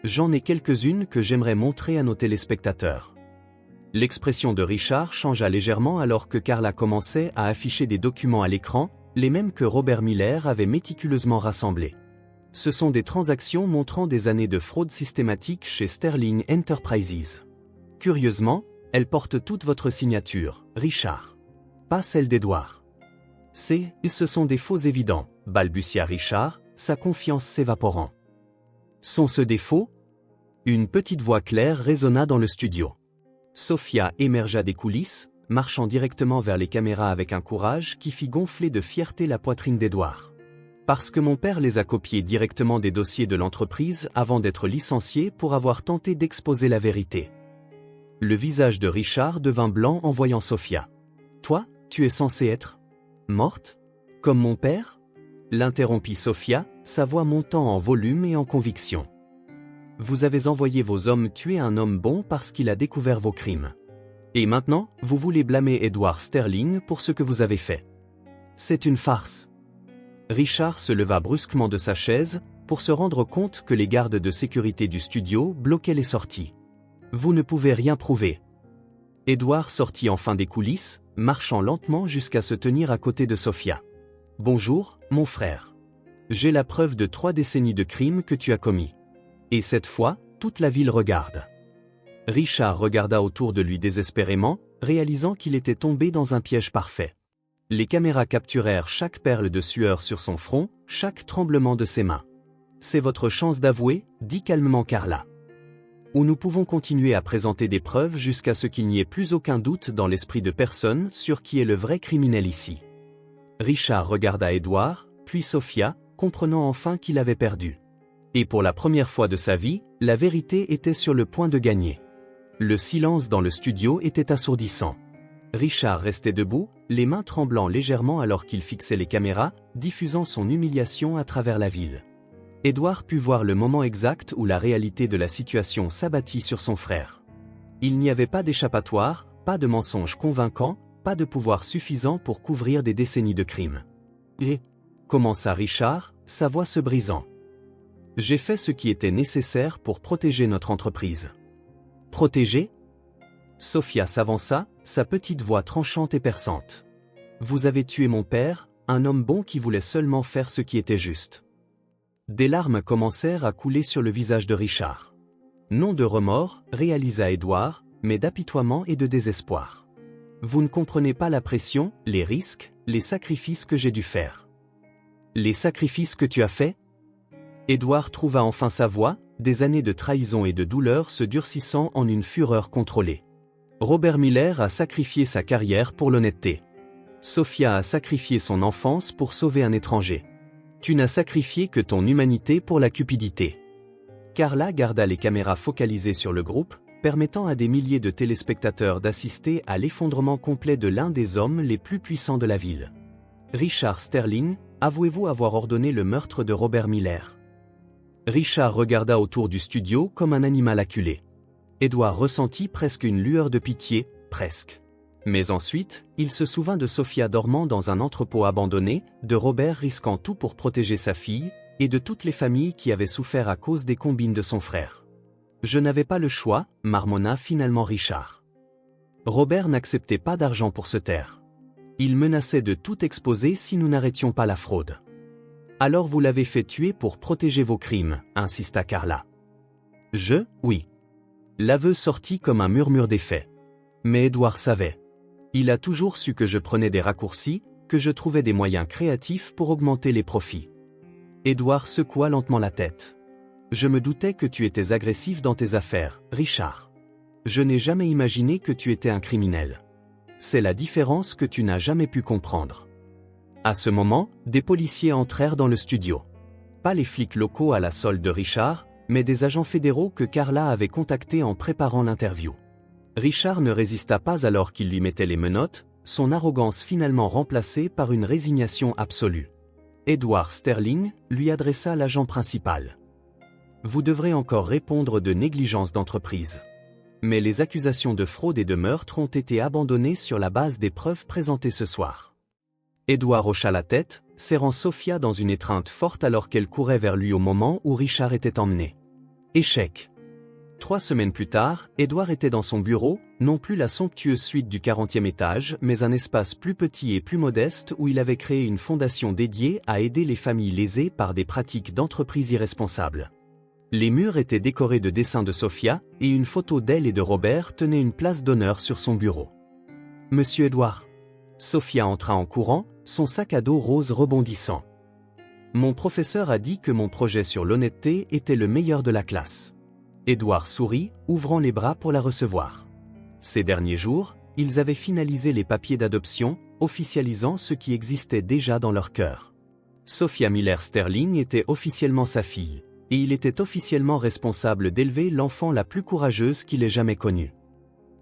J'en ai quelques-unes que j'aimerais montrer à nos téléspectateurs. L'expression de Richard changea légèrement alors que Carla commençait à afficher des documents à l'écran, les mêmes que Robert Miller avait méticuleusement rassemblés. Ce sont des transactions montrant des années de fraude systématique chez Sterling Enterprises. Curieusement, elles portent toute votre signature, Richard. Pas celle d'Édouard. Ce sont des faux évidents, balbutia Richard, sa confiance s'évaporant. Sont-ce des faux ? Une petite voix claire résonna dans le studio. Sophia émergea des coulisses, marchant directement vers les caméras avec un courage qui fit gonfler de fierté la poitrine d'Édouard. Parce que mon père les a copiés directement des dossiers de l'entreprise avant d'être licencié pour avoir tenté d'exposer la vérité. Le visage de Richard devint blanc en voyant Sophia. « Toi, tu es censée être morte ? Comme mon père ?» l'interrompit Sophia, sa voix montant en volume et en conviction. « Vous avez envoyé vos hommes tuer un homme bon parce qu'il a découvert vos crimes. Et maintenant, vous voulez blâmer Édouard Sterling pour ce que vous avez fait. C'est une farce. » Richard se leva brusquement de sa chaise, pour se rendre compte que les gardes de sécurité du studio bloquaient les sorties. « Vous ne pouvez rien prouver. » Édouard sortit enfin des coulisses, marchant lentement jusqu'à se tenir à côté de Sophia. « Bonjour, mon frère. J'ai la preuve de 3 décennies de crimes que tu as commis. Et cette fois, toute la ville regarde. » Richard regarda autour de lui désespérément, réalisant qu'il était tombé dans un piège parfait. Les caméras capturèrent chaque perle de sueur sur son front, chaque tremblement de ses mains. « C'est votre chance d'avouer, » dit calmement Carla. « Ou nous pouvons continuer à présenter des preuves jusqu'à ce qu'il n'y ait plus aucun doute dans l'esprit de personne sur qui est le vrai criminel ici. » Richard regarda Édouard, puis Sophia, comprenant enfin qu'il avait perdu. Et pour la première fois de sa vie, la vérité était sur le point de gagner. Le silence dans le studio était assourdissant. Richard restait debout, les mains tremblant légèrement alors qu'il fixait les caméras, diffusant son humiliation à travers la ville. Édouard put voir le moment exact où la réalité de la situation s'abattit sur son frère. Il n'y avait pas d'échappatoire, pas de mensonge convaincant, pas de pouvoir suffisant pour couvrir des décennies de crimes. Et commença Richard, sa voix se brisant. J'ai fait ce qui était nécessaire pour protéger notre entreprise. Protéger ? Sophia s'avança, sa petite voix tranchante et perçante. Vous avez tué mon père, un homme bon qui voulait seulement faire ce qui était juste. Des larmes commencèrent à couler sur le visage de Richard. Non de remords, réalisa Édouard, mais d'apitoiement et de désespoir. Vous ne comprenez pas la pression, les risques, les sacrifices que j'ai dû faire. Les sacrifices que tu as faits ? Édouard trouva enfin sa voix, des années de trahison et de douleur se durcissant en une fureur contrôlée. Robert Miller a sacrifié sa carrière pour l'honnêteté. Sophia a sacrifié son enfance pour sauver un étranger. Tu n'as sacrifié que ton humanité pour la cupidité. Carla garda les caméras focalisées sur le groupe, permettant à des milliers de téléspectateurs d'assister à l'effondrement complet de l'un des hommes les plus puissants de la ville. Richard Sterling, avouez-vous avoir ordonné le meurtre de Robert Miller ? Richard regarda autour du studio comme un animal acculé. Édouard ressentit presque une lueur de pitié, presque. Mais ensuite, il se souvint de Sophia dormant dans un entrepôt abandonné, de Robert risquant tout pour protéger sa fille, et de toutes les familles qui avaient souffert à cause des combines de son frère. Je n'avais pas le choix, marmonna finalement Richard. Robert n'acceptait pas d'argent pour se taire. Il menaçait de tout exposer si nous n'arrêtions pas la fraude. Alors vous l'avez fait tuer pour protéger vos crimes, insista Carla. Oui. L'aveu sortit comme un murmure d'effet. Mais Édouard savait. Il a toujours su que je prenais des raccourcis, que je trouvais des moyens créatifs pour augmenter les profits. Édouard secoua lentement la tête. Je me doutais que tu étais agressif dans tes affaires, Richard. Je n'ai jamais imaginé que tu étais un criminel. C'est la différence que tu n'as jamais pu comprendre. À ce moment, des policiers entrèrent dans le studio. Pas les flics locaux à la solde de Richard, mais des agents fédéraux que Carla avait contactés en préparant l'interview. Richard ne résista pas alors qu'il lui mettait les menottes, son arrogance finalement remplacée par une résignation absolue. Édouard Sterling lui adressa l'agent principal. Vous devrez encore répondre de négligence d'entreprise. Mais les accusations de fraude et de meurtre ont été abandonnées sur la base des preuves présentées ce soir. Édouard hocha la tête, serrant Sophia dans une étreinte forte alors qu'elle courait vers lui au moment où Richard était emmené. Échec. 3 semaines plus tard, Édouard était dans son bureau, non plus la somptueuse suite du 40e étage, mais un espace plus petit et plus modeste où il avait créé une fondation dédiée à aider les familles lésées par des pratiques d'entreprise irresponsables. Les murs étaient décorés de dessins de Sophia, et une photo d'elle et de Robert tenait une place d'honneur sur son bureau. Monsieur Édouard. Sophia entra en courant, son sac à dos rose rebondissant. Mon professeur a dit que mon projet sur l'honnêteté était le meilleur de la classe. Édouard sourit, ouvrant les bras pour la recevoir. Ces derniers jours, ils avaient finalisé les papiers d'adoption, officialisant ce qui existait déjà dans leur cœur. Sophia Miller Sterling était officiellement sa fille, et il était officiellement responsable d'élever l'enfant la plus courageuse qu'il ait jamais connue.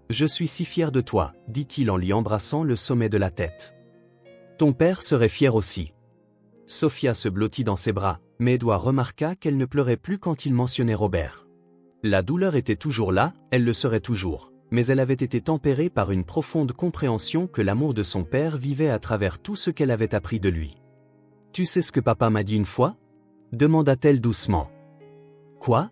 Je suis si fier de toi, dit-il en lui embrassant le sommet de la tête. Ton père serait fier aussi. Sophia se blottit dans ses bras, mais Édouard remarqua qu'elle ne pleurait plus quand il mentionnait Robert. La douleur était toujours là, elle le serait toujours, mais elle avait été tempérée par une profonde compréhension que l'amour de son père vivait à travers tout ce qu'elle avait appris de lui. Tu sais ce que papa m'a dit une fois ? Demanda-t-elle doucement. Quoi ?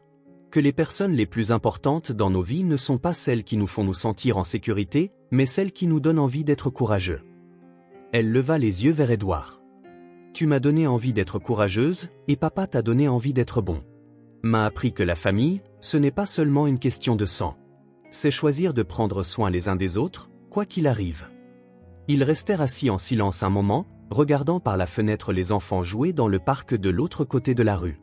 Que les personnes les plus importantes dans nos vies ne sont pas celles qui nous font nous sentir en sécurité, mais celles qui nous donnent envie d'être courageux. Elle leva les yeux vers Édouard. Tu m'as donné envie d'être courageuse, et papa t'a donné envie d'être bon. M'a appris que la famille, ce n'est pas seulement une question de sang. C'est choisir de prendre soin les uns des autres, quoi qu'il arrive. Ils restèrent assis en silence un moment, regardant par la fenêtre les enfants jouer dans le parc de l'autre côté de la rue.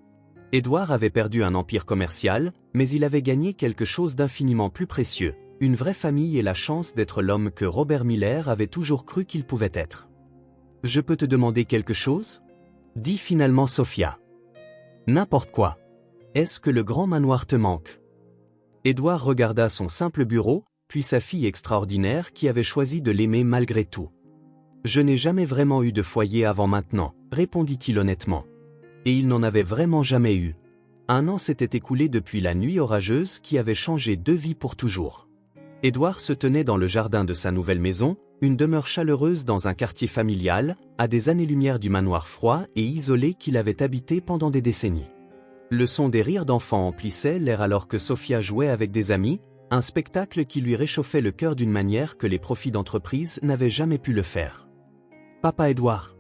Édouard avait perdu un empire commercial, mais il avait gagné quelque chose d'infiniment plus précieux, une vraie famille et la chance d'être l'homme que Robert Miller avait toujours cru qu'il pouvait être. « Je peux te demander quelque chose ?» dit finalement Sophia. « N'importe quoi. Est-ce que le grand manoir te manque ?» Édouard regarda son simple bureau, puis sa fille extraordinaire qui avait choisi de l'aimer malgré tout. Je n'ai jamais vraiment eu de foyer avant maintenant, répondit-il honnêtement. Et il n'en avait vraiment jamais eu. 1 an s'était écoulé depuis la nuit orageuse qui avait changé 2 vies pour toujours. Édouard se tenait dans le jardin de sa nouvelle maison, une demeure chaleureuse dans un quartier familial, à des années-lumière du manoir froid et isolé qu'il avait habité pendant des décennies. Le son des rires d'enfants emplissait l'air alors que Sophia jouait avec des amis, un spectacle qui lui réchauffait le cœur d'une manière que les profits d'entreprise n'avaient jamais pu le faire. « Papa Édouard !»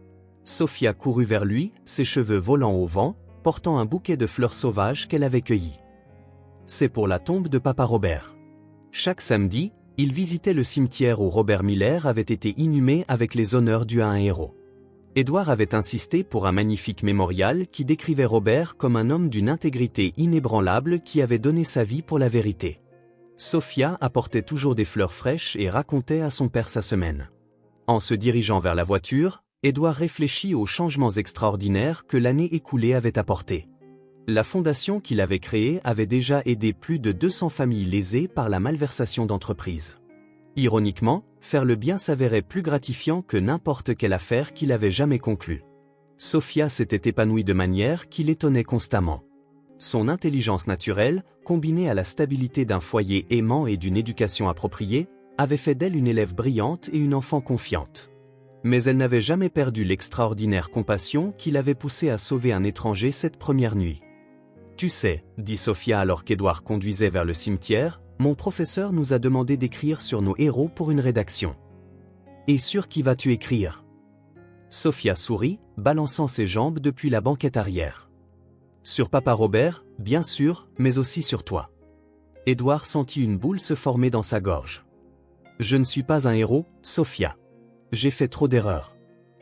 Sophia courut vers lui, ses cheveux volant au vent, portant un bouquet de fleurs sauvages qu'elle avait cueillies. C'est pour la tombe de Papa Robert. Chaque samedi, il visitait le cimetière où Robert Miller avait été inhumé avec les honneurs dus à un héros. Édouard avait insisté pour un magnifique mémorial qui décrivait Robert comme un homme d'une intégrité inébranlable qui avait donné sa vie pour la vérité. Sophia apportait toujours des fleurs fraîches et racontait à son père sa semaine. En se dirigeant vers la voiture, Édouard réfléchit aux changements extraordinaires que l'année écoulée avait apportés. La fondation qu'il avait créée avait déjà aidé plus de 200 familles lésées par la malversation d'entreprises. Ironiquement, faire le bien s'avérait plus gratifiant que n'importe quelle affaire qu'il avait jamais conclue. Sophia s'était épanouie de manière qui l'étonnait constamment. Son intelligence naturelle, combinée à la stabilité d'un foyer aimant et d'une éducation appropriée, avait fait d'elle une élève brillante et une enfant confiante. Mais elle n'avait jamais perdu l'extraordinaire compassion qui l'avait poussée à sauver un étranger cette première nuit. « Tu sais, » dit Sophia alors qu'Édouard conduisait vers le cimetière, « mon professeur nous a demandé d'écrire sur nos héros pour une rédaction. »« Et sur qui vas-tu écrire ?» Sophia sourit, balançant ses jambes depuis la banquette arrière. « Sur Papa Robert, bien sûr, mais aussi sur toi. » Édouard sentit une boule se former dans sa gorge. « Je ne suis pas un héros, Sophia. J'ai fait trop d'erreurs.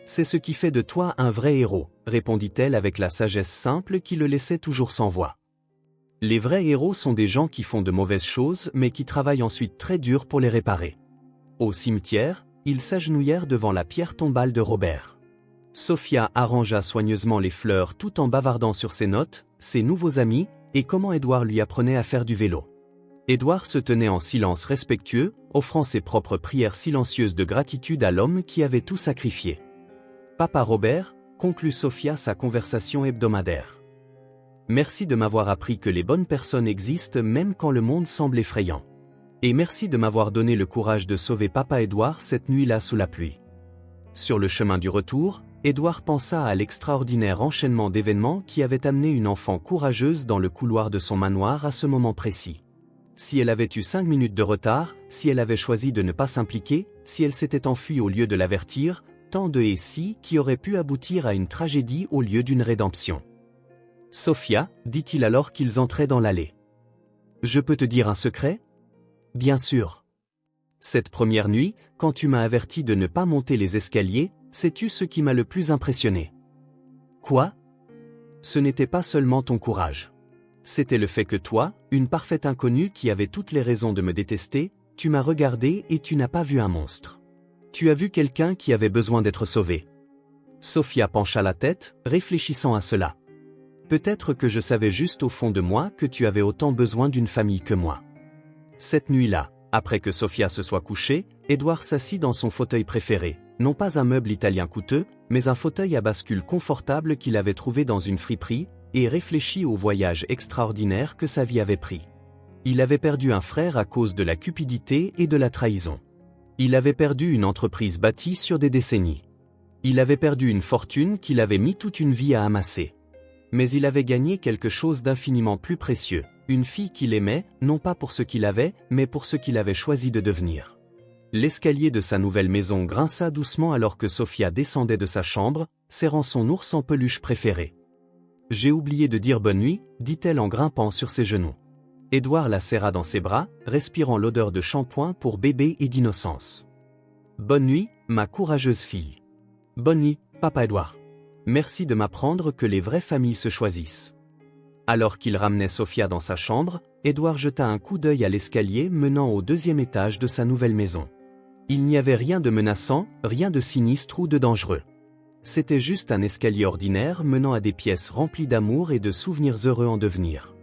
C'est ce qui fait de toi un vrai héros, répondit-elle avec la sagesse simple qui le laissait toujours sans voix. Les vrais héros sont des gens qui font de mauvaises choses mais qui travaillent ensuite très dur pour les réparer. Au cimetière, ils s'agenouillèrent devant la pierre tombale de Robert. Sophia arrangea soigneusement les fleurs tout en bavardant sur ses notes, ses nouveaux amis, et comment Édouard lui apprenait à faire du vélo. Édouard se tenait en silence respectueux, offrant ses propres prières silencieuses de gratitude à l'homme qui avait tout sacrifié. Papa Robert, conclut Sophia sa conversation hebdomadaire. Merci de m'avoir appris que les bonnes personnes existent même quand le monde semble effrayant. Et merci de m'avoir donné le courage de sauver Papa Édouard cette nuit-là sous la pluie. Sur le chemin du retour, Édouard pensa à l'extraordinaire enchaînement d'événements qui avait amené une enfant courageuse dans le couloir de son manoir à ce moment précis. Si elle avait eu 5 minutes de retard, si elle avait choisi de ne pas s'impliquer, si elle s'était enfuie au lieu de l'avertir, tant de « et si » qui auraient pu aboutir à une tragédie au lieu d'une rédemption. « Sophia, » dit-il alors qu'ils entraient dans l'allée. « Je peux te dire un secret ? » ?»« Bien sûr. » « Cette première nuit, quand tu m'as averti de ne pas monter les escaliers, sais-tu ce qui m'a le plus impressionné ? » ?»« Quoi ? » ?»« Ce n'était pas seulement ton courage. C'était le fait que toi, une parfaite inconnue qui avait toutes les raisons de me détester, tu m'as regardé et tu n'as pas vu un monstre. Tu as vu quelqu'un qui avait besoin d'être sauvé. » Sophia pencha la tête, réfléchissant à cela. Peut-être que je savais juste au fond de moi que tu avais autant besoin d'une famille que moi. Cette nuit-là, après que Sophia se soit couchée, Édouard s'assit dans son fauteuil préféré, non pas un meuble italien coûteux, mais un fauteuil à bascule confortable qu'il avait trouvé dans une friperie, et réfléchit au voyage extraordinaire que sa vie avait pris. Il avait perdu un frère à cause de la cupidité et de la trahison. Il avait perdu une entreprise bâtie sur des décennies. Il avait perdu une fortune qu'il avait mis toute une vie à amasser. Mais il avait gagné quelque chose d'infiniment plus précieux, une fille qu'il aimait, non pas pour ce qu'il avait, mais pour ce qu'il avait choisi de devenir. L'escalier de sa nouvelle maison grinça doucement alors que Sophia descendait de sa chambre, serrant son ours en peluche préféré. « J'ai oublié de dire bonne nuit », dit-elle en grimpant sur ses genoux. Édouard la serra dans ses bras, respirant l'odeur de shampoing pour bébé et d'innocence. « Bonne nuit, ma courageuse fille. Bonne nuit, Papa Édouard. Merci de m'apprendre que les vraies familles se choisissent. » Alors qu'il ramenait Sophia dans sa chambre, Édouard jeta un coup d'œil à l'escalier menant au 2e étage de sa nouvelle maison. Il n'y avait rien de menaçant, rien de sinistre ou de dangereux. C'était juste un escalier ordinaire menant à des pièces remplies d'amour et de souvenirs heureux en devenir.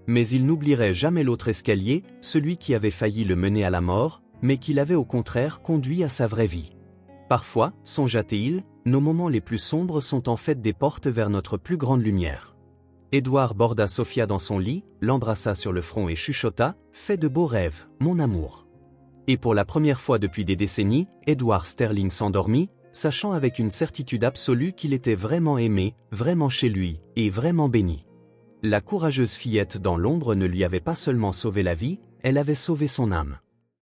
Mais il n'oublierait jamais l'autre escalier, celui qui avait failli le mener à la mort, mais qui l'avait au contraire conduit à sa vraie vie. Parfois, songea-t-il, nos moments les plus sombres sont en fait des portes vers notre plus grande lumière. Édouard borda Sophia dans son lit, l'embrassa sur le front et chuchota « Fais de beaux rêves, mon amour ». Et pour la première fois depuis des décennies, Edward Sterling s'endormit, sachant avec une certitude absolue qu'il était vraiment aimé, vraiment chez lui, et vraiment béni. La courageuse fillette dans l'ombre ne lui avait pas seulement sauvé la vie, elle avait sauvé son âme.